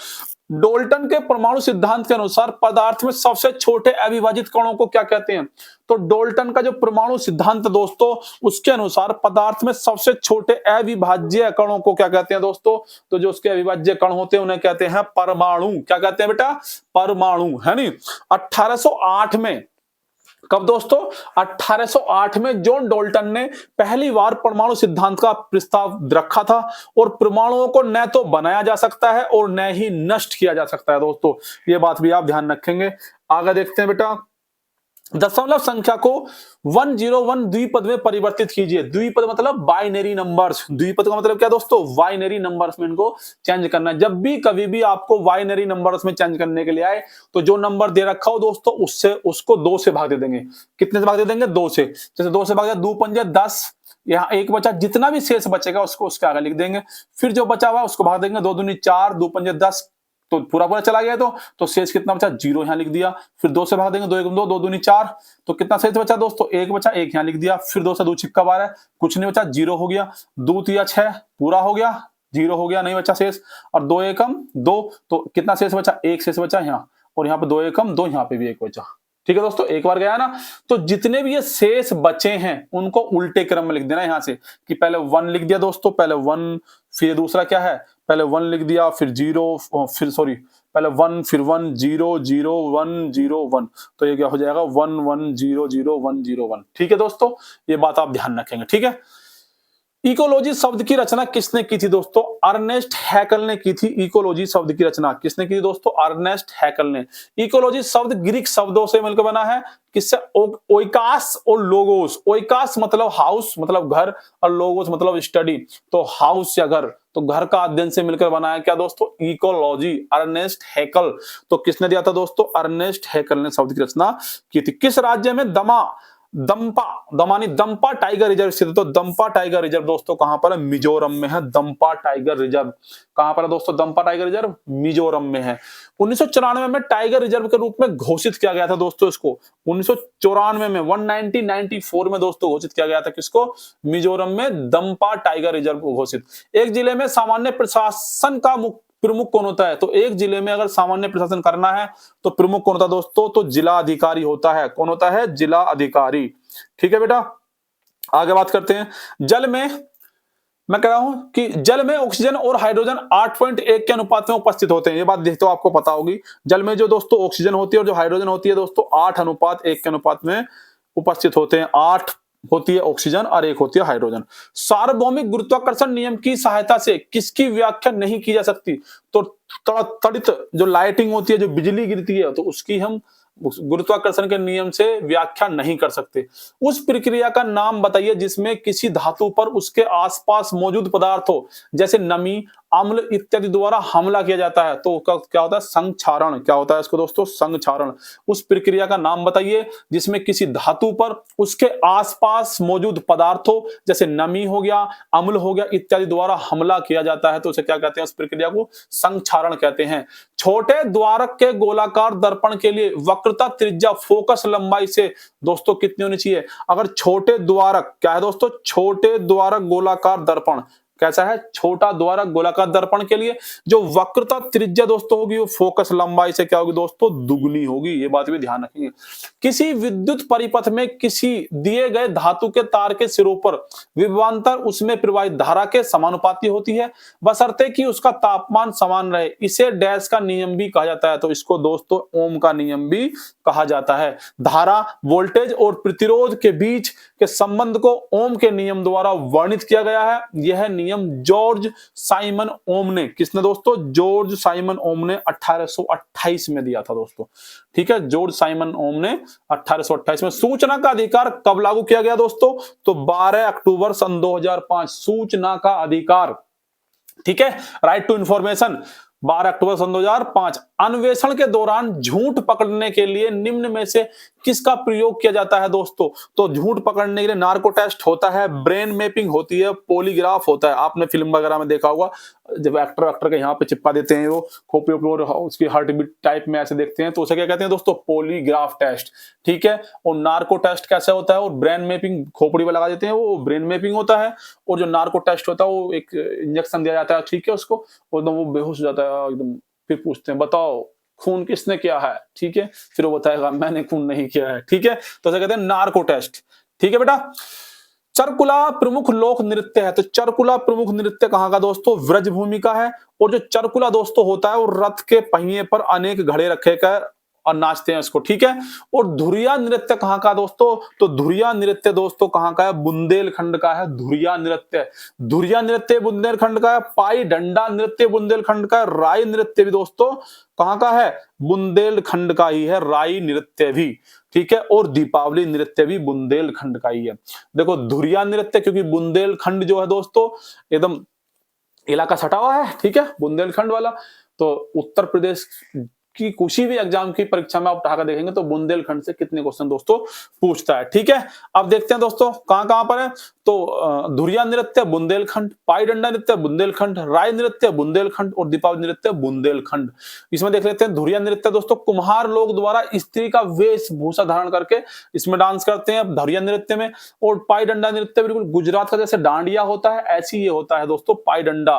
डाल्टन के परमाणु सिद्धांत के अनुसार पदार्थ में सबसे छोटे अविभाजित कणों को क्या कहते हैं? तो डाल्टन का जो परमाणु सिद्धांत दोस्तों, उसके अनुसार पदार्थ में सबसे छोटे अविभाज्य कणों को क्या कहते हैं दोस्तों? तो जो उसके अविभाज्य कण होते हैं उन्हें कहते हैं परमाणु। क्या कहते हैं बेटा? परमाणु, है नी। 1808 में कब दोस्तों? 1808 में जॉन डाल्टन ने पहली बार परमाणु सिद्धांत का प्रस्ताव रखा था और परमाणुओं को न तो बनाया जा सकता है और न ही नष्ट किया जा सकता है दोस्तों। ये बात भी आप ध्यान रखेंगे। आगे देखते हैं बेटा, दशमलव संख्या को 101 द्विपद में परिवर्तित कीजिए। द्विपद मतलब बाइनरी नंबर्स। द्विपद का मतलब क्या दोस्तों? बाइनरी नंबर्स में इनको चेंज करना है। जब भी कभी भी आपको बाइनरी नंबर्स में चेंज करने के लिए आए तो जो नंबर दे रखा हो दोस्तों उससे उसको 2 से भाग दे देंगे। कितने से भाग दे देंगे? 2 से। जैसे 2 से भाग दिया, 2 पंजे 10, यहाँ एक बचा, जितना भी शेष बचेगा उसको उसके आगे लिख देंगे। फिर जो बचा हुआ उसको भाग देंगे, 2 दूनी 4, 2 पंजे 10, तो पूरा पूरा चला गया तो शेष कितना बचा? 0 यहाँ लिख दिया। फिर 2 से भाग देंगे, 2 1 2, 2 दूनी 4, तो कितना शेष बचा दोस्तों? 1 बचा, 1 यहाँ लिख दिया। फिर 2 से 2 छिक्का 12, कुछ नहीं बचा, 0 हो गया। 2 तिया 6, पूरा हो गया, 0 हो गया, नहीं बचा शेष। और 2 एकम 2, तो कितना शेष बचा? 1 शेष बचा यहाँ, और यहाँ पे 2 एकम 2, यहाँ पे भी 1 बचा। ठीक है दोस्तों, एक बार गया ना। तो जितने भी ये शेष बचे हैं उनको उल्टे क्रम में लिख देना यहाँ से, कि पहले 1 लिख दिया दोस्तों, पहले 1, फिर दूसरा क्या है, पहले 1 लिख दिया, फिर 0, फिर सॉरी पहले 1, फिर 1 0 0 1 0 1, तो ये क्या हो जाएगा? 1 1 0 0 1 0 1। ठीक है दोस्तों, ये बात आप ध्यान रखेंगे। ठीक है, इकोलॉजी शब्द की रचना किसने की थी दोस्तों? अर्नेस्ट हैकल ने की थी। इकोलॉजी शब्द की रचना किसने की थी दोस्तों? अर्नेस्ट हैकल ने। इकोलॉजी शब्द ग्रीक शब्दों से मिलकर बना है। किससे? ओइकास और लोगोस। ओइकास मतलब हाउस, मतलब घर, और लोगोस मतलब स्टडी। तो हाउस या घर, तो घर का अध्ययन से मिलकर बना है क्या दोस्तों? इकोलॉजी। अर्नेस्ट हैकल। तो किसने दिया था दोस्तों? अर्नेस्ट हैकल ने शब्द की रचना की थी। किस राज्य में दंपा टाइगर रिजर्व स्थित है? तो दंपा टाइगर रिजर्व दोस्तों कहां पर है? मिजोरम में है। दंपा टाइगर रिजर्व कहां पर है दोस्तों? दंपा टाइगर रिजर्व मिजोरम में है। 1994 में टाइगर रिजर्व के रूप में घोषित किया गया था दोस्तों इसको। 1994 में 1994 में दोस्तों घोषित किया गया था किसको? मिजोरम में दंपा टाइगर रिजर्व को घोषित। एक जिले में सामान्य प्रशासन का प्रमुख कौन होता है? तो एक जिले में अगर सामान्य प्रशासन करना है तो प्रमुख कौन होता है दोस्तों? तो जिला अधिकारी होता है। कौन होता है? जिला अधिकारी। ठीक है बेटा, आगे बात करते हैं। जल में, मैं कह रहा हूं कि जल में ऑक्सीजन और हाइड्रोजन 8.1 के अनुपात में उपस्थित होते हैं। ये बात देखते हो आपको पता होगी। जल में जो दोस्तों ऑक्सीजन होती है और जो हाइड्रोजन होती है दोस्तों 8:1 के अनुपात में उपस्थित होते हैं। 8 होती है ऑक्सीजन और 1 होती है हाइड्रोजन। सार्वभौमिक गुरुत्वाकर्षण नियम की सहायता से किसकी व्याख्या नहीं की जा सकती? तो त्वरित जो लाइटिंग होती है, जो बिजली गिरती है, तो उसकी हम गुरुत्वाकर्षण के नियम से व्याख्या नहीं कर सकते। उस प्रक्रिया का नाम बताइए जिसमें किसी धातु पर उसके आसपास मौजूद पदार्थों जैसे नमी, अम्ल इत्यादि द्वारा हमला किया जाता है। तो क्या होता है? संक्षारण। क्या होता है इसको दोस्तों? संक्षारण। उस प्रक्रिया का नाम बताइए जिसमें किसी धातु पर उसके आसपास मौजूद पदार्थों जैसे नमी हो गया, अम्ल हो गया इत्यादि द्वारा हमला किया जाता है। तो उसे क्या कहते हैं? उस प्रक्रिया को संक्षारण कहते हैं। छोटे द्वारक के गोलाकार दर्पण के लिए वक्रता त्रिज्या फोकस लंबाई से दोस्तों कितनी होनी चाहिए? अगर छोटे द्वारक, क्या है दोस्तों? छोटे द्वारक गोलाकार दर्पण कैसा है? छोटा द्वारक गोलाकार दर्पण के लिए जो वक्रता त्रिज्या दोस्तों होगी वो फोकस लंबाई से क्या होगी दोस्तों? दुगनी होगी। ये बात भी ध्यान रखेंगे। किसी विद्युत परिपथ में किसी दिए गए धातु के तार के सिरों पर विभवांतर उसमें प्रवाहित धारा के समानुपाती होती है, बशर्ते कि उसका तापमान समान रहे। इसे डैश का नियम भी कहा जाता है। तो इसको दोस्तों ओम का नियम भी कहा जाता है। धारा, वोल्टेज और प्रतिरोध के बीच के संबंध को ओम के नियम द्वारा वर्णित किया गया है। यह नियम जॉर्ज साइमन ओम ने, किसने दोस्तों? जॉर्ज साइमन ओम ने 1828 में दिया था दोस्तों। ठीक है, जॉर्ज साइमन ओम ने 1828 में। सूचना का अधिकार कब लागू किया गया दोस्तों? तो 12 अक्टूबर सन 2005। सूचना का अधिकार, ठीक है, राइट टू इंफॉर्मेशन, 12 अक्टूबर सन 2005। अन्वेषण के दौरान झूठ पकड़ने के लिए निम्न में से किसका प्रयोग किया जाता है दोस्तों? तो झूठ पकड़ने के लिए नार्को टेस्ट होता है, ब्रेन मैपिंग होती है, पॉलीग्राफ होता है। आपने फिल्म वगैरह में देखा होगा, जब एक्टर के यहाँ पे चिपका देते हैं वो खोपड़ी और उसकी हार्ट बीट टाइप में ऐसे देखते हैं, तो उसे क्या कहते हैं दोस्तों? Polygraph test. ठीक है, और नार्को टेस्ट कैसे होता है? और ब्रेन मैपिंग खोपड़ी में लगा देते हैं, वो ब्रेन मैपिंग होता है। और जो नार्को टेस्ट होता है वो एक इंजेक्शन दिया जाता है, ठीक है, उसको एकदम वो बेहोश हो जाता है एकदम। फिर पूछते हैं बताओ खून किसने किया है? ठीक है, फिर वो बताएगा मैंने खून नहीं किया है। ठीक है, तो उसे कहते हैं नार्को टेस्ट। ठीक है बेटा, चरकुला प्रमुख लोक नृत्य है। तो चरकुला प्रमुख नृत्य कहां का दोस्तों? व्रजभूमि का है। और जो चरकुला दोस्तों होता है वो रथ के पहिए पर अनेक घड़े रखे का और नाचते हैं इसको, ठीक है। और धुरिया नृत्य कहाँ का दोस्तों? तो धुरिया नृत्य दोस्तों कहाँ का है? बुंदेलखंड का है धुरिया नृत्य। धुरिया नृत्य बुंदेलखंड का है। पाई डंडा नृत्य बुंदेलखंड का है। राई नृत्य भी दोस्तों कहाँ का है? बुंदेलखंड का ही है राई नृत्य भी, ठीक है। और दीपावली नृत्य भी बुंदेलखंड का ही है। देखो धुरिया नृत्य, क्योंकि बुंदेलखंड जो है दोस्तों एकदम इलाका सटा हुआ है, ठीक है, बुंदेलखंड वाला। तो उत्तर प्रदेश की किसी भी एग्जाम की परीक्षा में आप उठाकर देखेंगे तो बुंदेलखंड से कितने क्वेश्चन दोस्तों पूछता है, ठीक है। अब देखते हैं दोस्तों कहां पर है। तो धुरिया नृत्य बुंदेलखंड, पाई डंडा नृत्य बुंदेलखंड, राय नृत्य बुंदेलखंड और दीपावली नृत्य बुंदेलखंड। इसमें देख लेते हैं धुरिया नृत्य दोस्तों, कुम्हार लोग द्वारा स्त्री का वेशभूषा धारण करके इसमें डांस करते हैं धुरिया नृत्य में। और पाई डंडा नृत्य बिल्कुल गुजरात का जैसे डांडिया होता है ऐसी ये होता है दोस्तों पाई डंडा।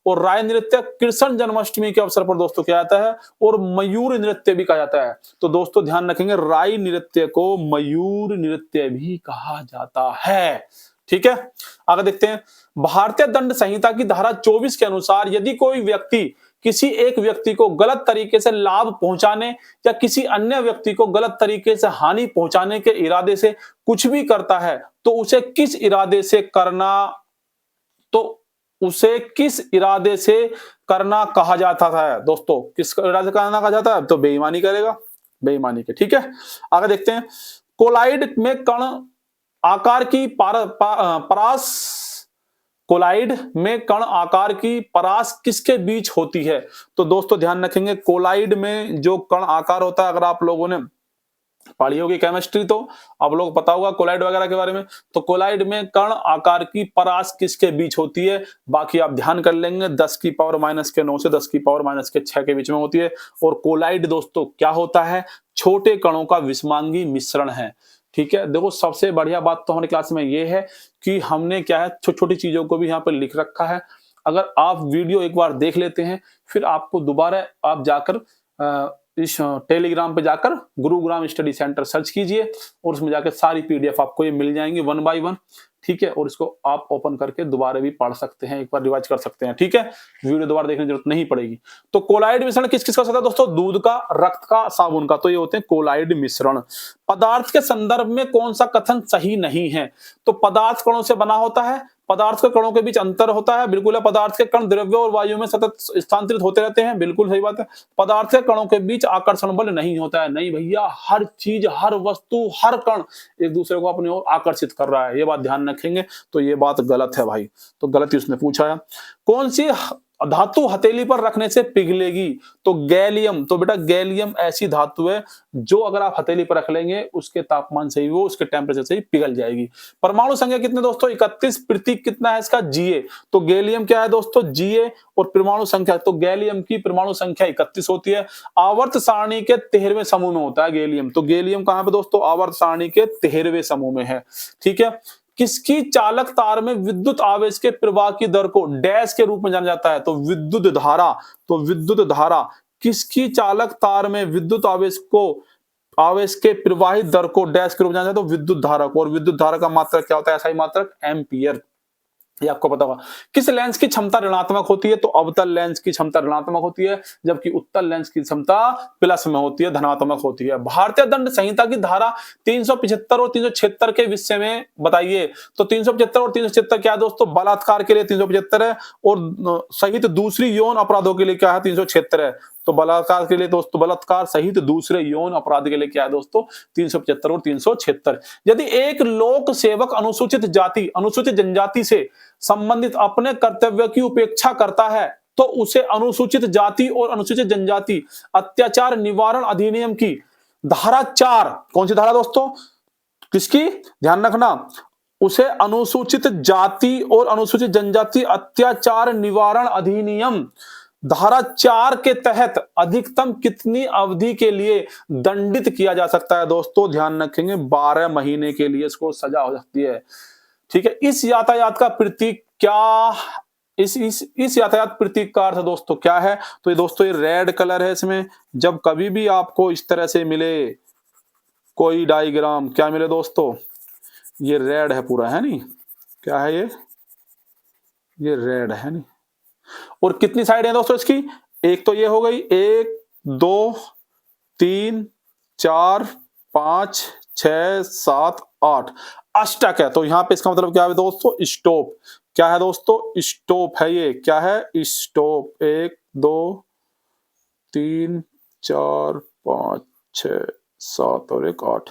और राय नृत्य कृष्ण जन्माष्टमी के अवसर पर दोस्तों क्या जाता है, और मयूर नृत्य भी कहा जाता है। तो दोस्तों ध्यान रखेंगे राय नृत्य को मयूर नृत्य भी कहा जाता है, ठीक है। आगे देखते हैं। भारतीय दंड संहिता की धारा 24 के अनुसार यदि कोई व्यक्ति किसी एक व्यक्ति को गलत तरीके से लाभ पहुंचाने या किसी अन्य व्यक्ति को गलत तरीके से हानि पहुंचाने के इरादे से कुछ भी करता है तो उसे किस इरादे से करना, तो उसे किस इरादे से करना कहा जाता था दोस्तों? किस इरादे से करना कहा जाता है? तो बेईमानी करेगा, बेईमानी के, ठीक है। आगे देखते हैं। कोलाइड में कण आकार की परास, कोलाइड में कण आकार की परास किसके बीच होती है? तो दोस्तों ध्यान रखेंगे कोलाइड में जो कण आकार होता है, अगर आप लोगों ने पढ़ी होगी केमिस्ट्री तो आप लोग पता होगा कोलाइड वगैरह के बारे में। तो कोलाइड में कण आकार की परास किसके बीच होती है? बाकी आप ध्यान कर लेंगे 10 की पावर -9 से 10 की पावर -6 के बीच में होती है। और कोलाइड दोस्तों क्या होता है? छोटे कणों का विषमांगी मिश्रण है, ठीक है। देखो सबसे बढ़िया बात तो हमारी क्लास में ये है कि हमने क्या है छोटी छोटी चीजों को भी यहाँ पर लिख रखा है। अगर आप वीडियो एक बार देख लेते हैं फिर आपको दोबारा आप जाकर इस टेलीग्राम पे जाकर गुरुग्राम स्टडी सेंटर सर्च कीजिए और उसमें जाकर सारी पीडीएफ आपको ये मिल जाएंगी 1 बाय 1, ठीक है। और इसको आप ओपन करके दोबारा भी पढ़ सकते हैं, एक बार रिवाइज कर सकते हैं, ठीक है। वीडियो दोबारा देखने की जरूरत नहीं पड़ेगी। तो कोलाइड मिश्रण किस किस का होता है दोस्तों? दूध का, रक्त का, साबुन का। तो ये होते हैं कोलाइड मिश्रण। पदार्थ के संदर्भ में कौन सा कथन सही नहीं है? तो पदार्थ कणों से बना होता है, पदार्थ के कणों के बीच अंतर होता है, बिल्कुल है। पदार्थ के कण द्रव्य और वायु में सतत स्थानांतरित होते रहते हैं, बिल्कुल सही बात है। पदार्थ के कणों के बीच आकर्षण बल नहीं होता है, नहीं भैया, हर चीज, हर वस्तु, हर कण एक दूसरे को अपनी ओर आकर्षित कर रहा है, ये बात ध्यान रखेंगे। तो ये बात गलत है भाई, तो गलत ही उसने पूछा है। कौन सी धातु हथेली पर रखने से पिघलेगी? तो गैलियम। तो बेटा गैलियम ऐसी धातु है जो अगर आप हथेली पर रख लेंगे उसके तापमान से ही वो उसके टेम्परेचर से ही पिघल जाएगी। परमाणु संख्या कितने दोस्तों? 31। प्रतीक कितना है इसका? Ga। तो गैलियम क्या है दोस्तों? Ga। और परमाणु संख्या, तो गैलियम की परमाणु संख्या 31 होती है। आवर्त सारणी के 13वें समूह में होता है गैलियम। तो गैलियम कहां पे दोस्तों? आवर्त सारणी के 13वें समूह में है, ठीक है। किसकी चालक तार में विद्युत आवेश के प्रवाह की दर को डैश के रूप में जाना जाता है? तो विद्युत धारा। तो विद्युत धारा किसकी चालक तार में विद्युत आवेश के प्रवाहित दर को डैश के रूप में जाना जाता है? तो विद्युत धारा को। और विद्युत धारा का मात्रक क्या होता है? SI मात्रक एम्पियर, ये आपको पता होगा। किस लेंस की क्षमता ऋणात्मक होती है? तो अवतल लेंस की क्षमता ऋणात्मक होती है, जबकि उत्तल लेंस की क्षमता प्लस में होती है, धनात्मक होती है। भारतीय दंड संहिता की धारा 375 और 376 के विषय में बताइए। तो 375 और 376 क्या है दोस्तों? बलात्कार के लिए 375 है और सहित दूसरी यौन अपराधों के लिए क्या है? 376 है। तो बलात्कार के लिए दोस्तों, बलात्कार सहित दूसरे यौन अपराध के लिए क्या है दोस्तों? 375 और 376। यदि एक लोक सेवक अनुसूचित जाति, अनुसूचित जनजाति से संबंधित अपने कर्तव्य की उपेक्षा करता है तो उसे अनुसूचित जाति और अनुसूचित जनजाति अत्याचार निवारण अधिनियम की धारा 4, कौन सी धारा दोस्तों? किसकी? ध्यान रखना, उसे अनुसूचित जाति और अनुसूचित जनजाति अत्याचार निवारण अधिनियम धारा 4 के तहत अधिकतम कितनी अवधि के लिए दंडित किया जा सकता है दोस्तों? ध्यान रखेंगे 12 महीने के लिए इसको सजा हो सकती है, ठीक है। इस यातायात का प्रतीक क्या, इस यातायात प्रतीक का अर्थ दोस्तों क्या है? तो ये दोस्तों ये रेड कलर है। इसमें जब कभी भी आपको इस तरह से मिले कोई डायग्राम, क्या मिले दोस्तों? ये रेड है पूरा, है नहीं? क्या है ये रेड है नहीं? और कितनी साइड है दोस्तों इसकी? एक तो ये हो गई, 1 2 3 4 5 6 7 8 अष्टक है। तो यहाँ पे इसका मतलब क्या है दोस्तों? स्टॉप। क्या है दोस्तों? स्टॉप है ये। क्या है? स्टॉप। 1 2 3 4 5 6 7 और 1 8।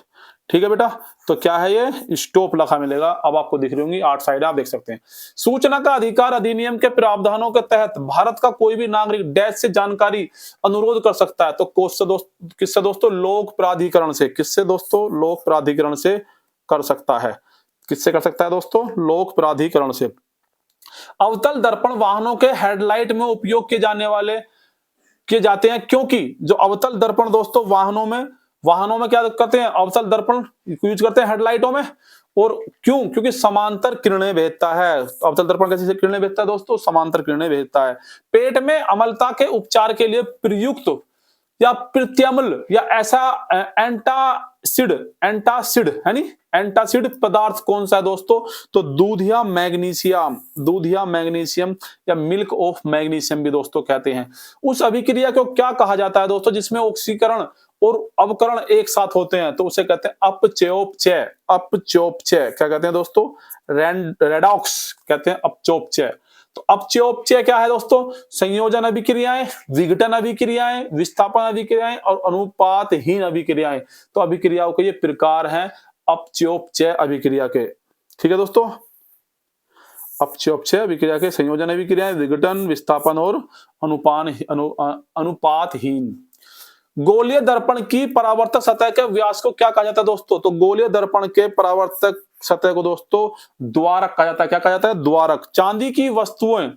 ठीक है बेटा, तो क्या है ये? स्टॉप लिखा मिलेगा। अब आपको दिख रही होंगी 8 साइड, आप देख सकते हैं। सूचना का अधिकार अधिनियम के प्रावधानों के तहत भारत का कोई भी नागरिक डैश से जानकारी अनुरोध कर सकता है। तो किससे दोस्तों? लोक प्राधिकरण से। किससे दोस्तों? लोक प्राधिकरण से कर सकता है। किससे कर सकता है दोस्तों? लोक प्राधिकरण से। अवतल दर्पण वाहनों के हेडलाइट में उपयोग किए जाते हैं, क्योंकि जो अवतल दर्पण दोस्तों वाहनों में क्या करते हैं? अवतल दर्पण यूज करते हैं हेडलाइटों में। और क्यों? क्योंकि समांतर किरणें भेजता है। अवतल दर्पण कैसी किरणें भेजता है दोस्तों? समांतर किरणें भेजता है। पेट में अम्लता के उपचार के लिए प्रयुक्त या प्रत्याम्ल या ऐसा एंटासिड है नी, एंटासिड पदार्थ कौन सा है दोस्तों? तो दूध या मैग्नीशियम या मिल्क ऑफ मैग्नीशियम भी दोस्तों कहते हैं। उस अभिक्रिया को क्या कहा जाता है दोस्तों जिसमें ऑक्सीकरण और अवकरण एक साथ होते हैं? तो उसे कहते हैं अपचयोपचय। अपचयोपचय क्या कहते हैं दोस्तों? रेडॉक्स कहते हैं अपचयोपचय। तो अपचयोपचय क्या है दोस्तों? संयोजन अभिक्रियाएं, विघटन अभिक्रियाएं, विस्थापन अभिक्रियाएं और अनुपातहीन अभिक्रियाएं। तो अभिक्रियाओं के ये प्रकार हैं अपचयोपचय अभिक्रिया के। ठीक है दोस्तों, अपचयोपचय अभिक्रिया के संयोजन अभिक्रियाएं, विघटन, विस्थापन और अनुपातहीन। गोलीय दर्पण की परावर्तक सतह के व्यास को क्या कहा जाता है दोस्तों? तो गोलीय दर्पण के परावर्तक सतह को दोस्तों द्वारक कहा जाता है। क्या कहा जाता है? द्वारक। चांदी की वस्तुएं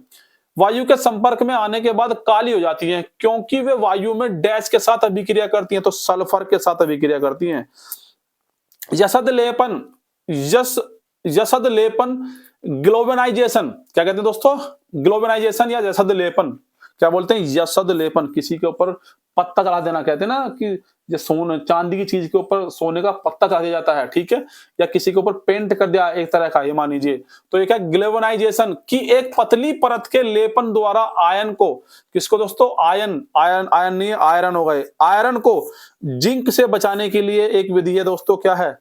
वायु के संपर्क में आने के बाद काली हो जाती हैं, क्योंकि वे वायु में डैश के साथ अभिक्रिया करती हैं। तो सल्फर के साथ अभिक्रिया करती हैं। यसद लेपन ग्लोबेनाइजेशन क्या कहते हैं दोस्तों? ग्लोबेनाइजेशन या यसद लेपन क्या बोलते हैं? यसद लेपन। किसी के ऊपर पत्ता चढ़ा देना कहते हैं ना, कि जो सोने चांदी की चीज के ऊपर सोने का पत्ता चढ़ा दिया जाता है। ठीक है, या किसी के ऊपर पेंट कर दिया एक तरह का, ये मान लीजिए। तो ये क्या? ग्लोबेनाइजेशन की एक पतली परत के लेपन द्वारा आयन को, किसको दोस्तों? आयन नहीं, आयरन हो गए। आयरन को जिंक से बचाने के लिए एक विधि है दोस्तों। क्या है?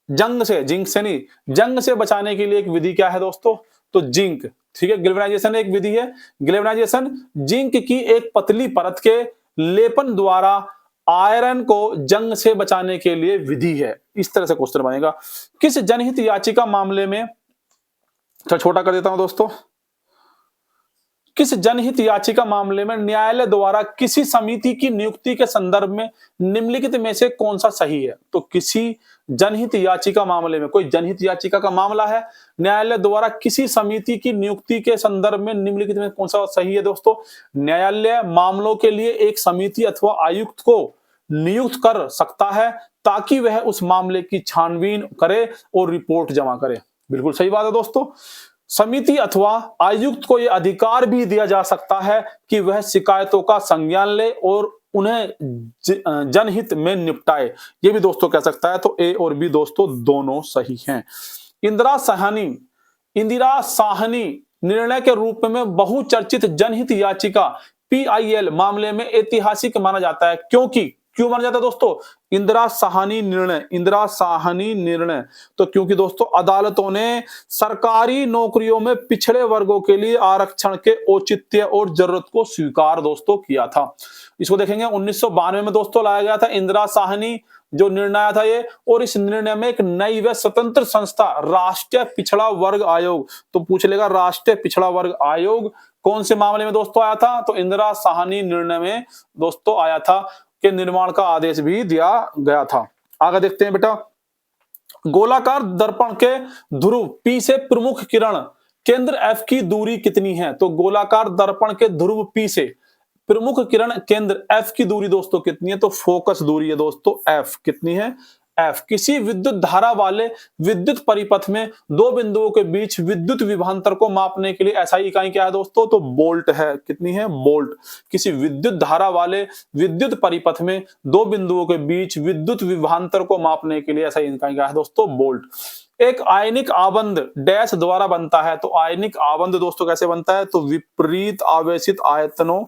जिंक से नहीं, जंग से बचाने के लिए एक विधि क्या है दोस्तों? तो जिंक। ठीक है, ग्लोबेनाइजेशन एक विधि है। ग्लोबेनाइजेशन जिंक की एक पतली परत के लेपन द्वारा आयरन को जंग से बचाने के लिए विधि है। इस तरह से क्वेश्चन बनेगा। किस जनहित याचिका मामले में, छोटा कर देता हूं दोस्तों, किस जनहित याचिका मामले में न्यायालय द्वारा किसी समिति की नियुक्ति के संदर्भ में निम्नलिखित में से कौन सा सही है? तो किसी जनहित याचिका मामले में, कोई जनहित याचिका का मामला है, न्यायालय द्वारा किसी समिति की नियुक्ति के संदर्भ में निम्नलिखित में कौन सा सही है दोस्तों? न्यायालय मामलों के लिए एक समिति अथवा आयुक्त को नियुक्त कर सकता है ताकि वह उस मामले की छानबीन करे और रिपोर्ट जमा करे। बिल्कुल सही बात है दोस्तों। समिति अथवा आयुक्त को यह अधिकार भी दिया जा सकता है कि वह शिकायतों का संज्ञान ले और उन्हें जनहित में निपटाए। ये भी दोस्तों कह सकता है। तो ए और बी दोस्तों दोनों सही हैं। इंदिरा साहनी निर्णय के रूप में बहुचर्चित जनहित याचिका PIL मामले में ऐतिहासिक माना जाता है, क्यों माना जाता है दोस्तों? इंदिरा साहनी निर्णय। तो क्योंकि दोस्तों अदालतों ने सरकारी नौकरियों में पिछड़े वर्गों के लिए आरक्षण के औचित्य और जरूरत को स्वीकार दोस्तों किया था। इसको देखेंगे 1992 में दोस्तों लाया गया था इंदिरा साहनी जो निर्णय था ये, और इस निर्णय में एक नई व स्वतंत्र संस्था राष्ट्रीय पिछड़ा वर्ग आयोग, तो पूछ लेगा राष्ट्रीय पिछड़ा वर्ग आयोग कौन से मामले में दोस्तों आया था? तो इंदिरा साहनी निर्णय में दोस्तों आया था, के निर्माण का आदेश भी दिया गया था। आगे देखते हैं बेटा, गोलाकार दर्पण के ध्रुव P से प्रमुख किरण केंद्र F की दूरी कितनी है? तो गोलाकार दर्पण के ध्रुव P से प्रमुख किरण केंद्र F की दूरी दोस्तों कितनी है? तो फोकस दूरी है दोस्तों F। कितनी है? F। किसी विद्युत धारा वाले विद्युत परिपथ में दो बिंदुओं के बीच विद्युत विभवांतर को मापने के लिए एसआई इकाई क्या है दोस्तों? तो वोल्ट है। कितनी है? वोल्ट। किसी विद्युत धारा वाले विद्युत परिपथ में दो बिंदुओं के बीच विद्युत विभवांतर को मापने के लिए एसआई इकाई क्या है दोस्तों? वोल्ट। एक आयनिक आबंध डैश द्वारा बनता है। तो आयनिक आबंध दोस्तों कैसे बनता है? तो विपरीत आवेशित आयतनों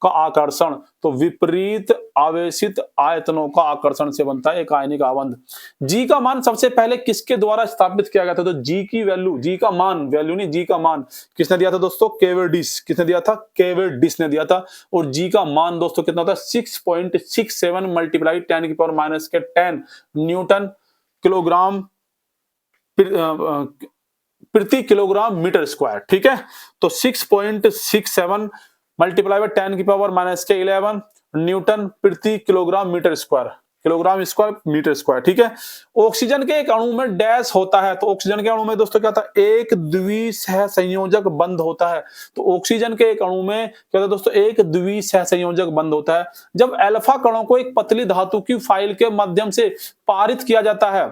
का आकर्षण। तो विपरीत आवेशित आयतनों का आकर्षण से बनता है एक आयनिक आबंध। जी का मान सबसे पहले किसके द्वारा स्थापित किया गया था? तो जी की वैल्यू, जी का मान, वैल्यू नहीं, जी का मान किसने दिया था दोस्तों? केवेडिश। किसने दिया था? केवेडिश ने दिया था। और जी का मान दोस्तों कितना होता है? 6.67 मल्टीप्लाई 10 की पावर माइनस के 10 न्यूटन किलोग्राम प्रति किलोग्राम मीटर स्क्वायर। ठीक है, तो 6.67 मल्टीप्लाई बाय 10 की पावर माइनस के 11 न्यूटन प्रति kilogram meter square, kilogram square meter square. ठीक है, ऑक्सीजन के एक अणु में डैश होता है। तो ऑक्सीजन के अणु में दोस्तों क्या था? एक द्विसहसंयोजक बंध होता है। तो ऑक्सीजन के एक अणु में क्या था दोस्तों? एक द्विसहसंयोजक बंध होता है। जब अल्फा कणों को एक पतली धातु की फाइल के माध्यम से पारित किया जाता है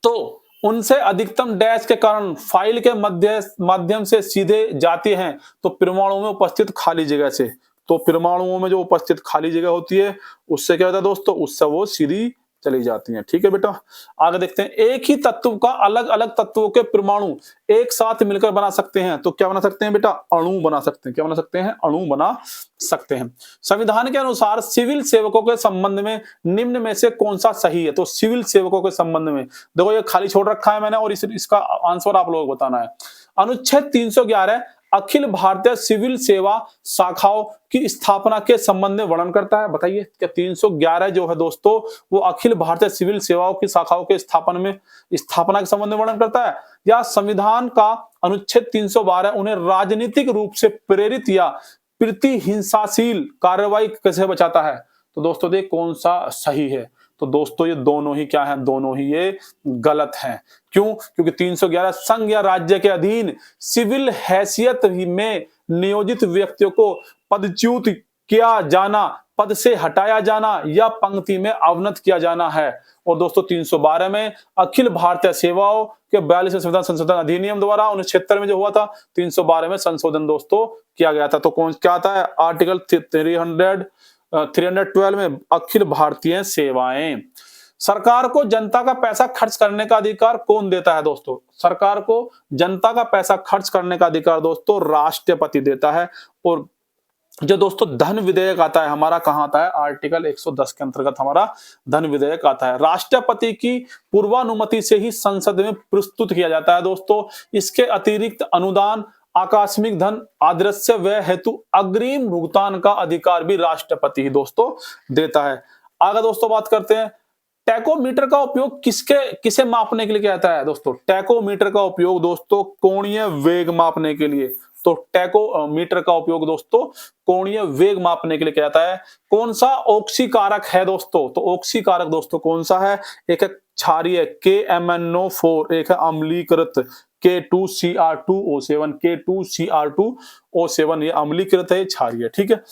तो उनसे अधिकतम डैश के कारण फाइल के माध्यम से सीधे जाती हैं तो परमाणु में उपस्थित खाली जगह से। तो परमाणुओं में जो उपस्थित खाली जगह होती है उससे क्या होता है दोस्तों? उससे वो सीधी चली जाती हैं। ठीक है बेटा, आगे देखते हैं। एक ही तत्व का अलग अलग तत्वों के परमाणु एक साथ मिलकर बना सकते हैं। तो क्या बना सकते हैं बेटा? अणु बना सकते हैं। क्या बना सकते हैं? अणु बना सकते हैं। संविधान के अनुसार सिविल सेवकों के संबंध में निम्न में से कौन सा सही है? तो सिविल सेवकों के संबंध में देखो ये खाली छोड़ रखा है मैंने और इसका आंसर आप लोगों को बताना है। अनुच्छेद 311 अखिल भारतीय सिविल सेवा शाखाओं की स्थापना के संबंध में वर्णन करता है। बताइए क्या 311 जो है दोस्तों वो अखिल भारतीय सिविल सेवाओं की शाखाओं के स्थापना के संबंध में वर्णन करता है, या संविधान का अनुच्छेद 312 उन्हें राजनीतिक रूप से प्रेरित या प्रतिहिंसाशील कार्रवाई कैसे बचाता है? तो दोस्तों देख कौन सा सही है? तो दोस्तों ये दोनों ही क्या है? दोनों ही ये गलत हैं। क्यों? क्योंकि 311 संघ या राज्य के अधीन सिविल हैसियत में नियोजित व्यक्तियों को पदच्युत किया जाना, पद से हटाया जाना या पंक्ति में अवनत किया जाना है। और दोस्तों 312 में अखिल भारतीय सेवाओं के 42वें संविधान संशोधन अधिनियम द्वारा 1976 में जो हुआ था 312 में संशोधन दोस्तों किया गया था। तो कौन क्या आता है? आर्टिकल 312 में अखिल भारतीय सेवाएं। सरकार को जनता का पैसा खर्च करने का अधिकार कौन देता है दोस्तों? सरकार को जनता का पैसा खर्च करने का अधिकार दोस्तों राष्ट्रपति देता है। और जो दोस्तों धन विधेयक आता है हमारा कहाँ आता है? आर्टिकल 110 के अंतर्गत हमारा धन विधेयक आता है। राष्ट्रपति की पूर्वानुमति से ही संसद में प्रस्तुत किया जाता है दोस्तों। इसके अतिरिक्त अनुदान, आकस्मिक धन, अदृश्य व्यय हेतु अग्रिम भुगतान का अधिकार भी राष्ट्रपति ही दोस्तों देता है। आगे दोस्तों बात करते हैं टैकोमीटर का उपयोग किसे मापने के लिए किया जाता है दोस्तों? टैकोमीटर का उपयोग दोस्तों कोणीय वेग मापने के लिए। तो टैकोमीटर का उपयोग दोस्तों कोणीय वेग मापने के लिए किया जाता है। कौन सा ऑक्सीकारक है दोस्तों? तो ऑक्सीकारक दोस्तों कौन सा है? एक है क्षारीय KMnO4, एक है अम्लीकृत K2Cr2O7, K2Cr2O7 ये अम्लीकृत है, क्षारीय। ठीक है,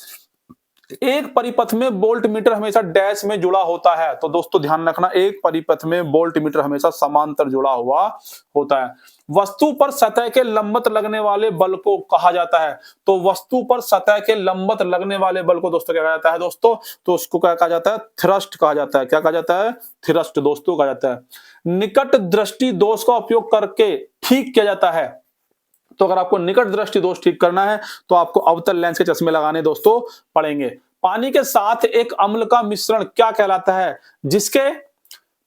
एक परिपथ में वोल्ट मीटर हमेशा डैश में जुड़ा होता है। तो दोस्तों ध्यान रखना एक परिपथ में वोल्ट मीटर हमेशा समांतर जुड़ा हुआ होता है। वस्तु पर सतह के लंबवत लगने वाले बल को कहा जाता है। तो वस्तु पर सतह के लंबवत लगने वाले बल को दोस्तों क्या कहा जाता है दोस्तों? तो उसको क्या कहा जाता है? थ्रस्ट कहा जाता है। क्या कहा जाता है? थ्रस्ट दोस्तों कहा जाता है। निकट दृष्टि दोष का उपयोग करके ठीक किया जाता है। तो अगर आपको निकट दृष्टि दोष ठीक करना है तो आपको अवतल लेंस के चश्मे लगाने दोस्तों पड़ेंगे। पानी के साथ एक अम्ल का मिश्रण क्या कहलाता है? जिसके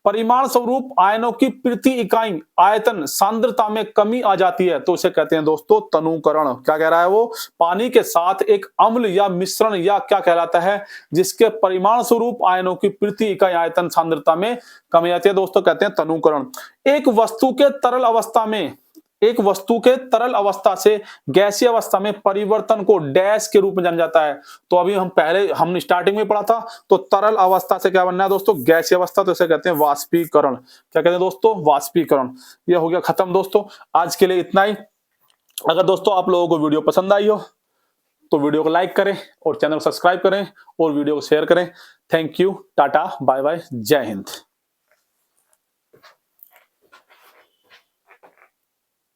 परिमाण स्वरूप आयनों की प्रति इकाई आयतन सांद्रता में कमी आ जाती है तो उसे कहते हैं दोस्तों तनुकरण। क्या कह रहा है वो? पानी के साथ एक अम्ल या मिश्रण या क्या कहलाता है जिसके परिमाण स्वरूप आयनों की प्रति इकाई आयतन सांद्रता में कमी आती है दोस्तों कहते हैं तनुकरण। एक वस्तु के तरल अवस्था से गैसीय अवस्था में परिवर्तन को डैश के रूप में जाना जाता है। तो अभी हमने स्टार्टिंग में पढ़ा था तो तरल अवस्था से क्या बनना है दोस्तों? गैसीय अवस्था। तो इसे कहते हैं वाष्पीकरण। क्या कहते हैं दोस्तों? वाष्पीकरण। यह हो गया खत्म दोस्तों, आज के लिए इतना ही। अगर दोस्तों आप लोगों को वीडियो पसंद आई हो तो वीडियो को लाइक करें और चैनल को सब्सक्राइब करें और वीडियो को शेयर करें। Thank you, tata, bye bye, Jai Hind.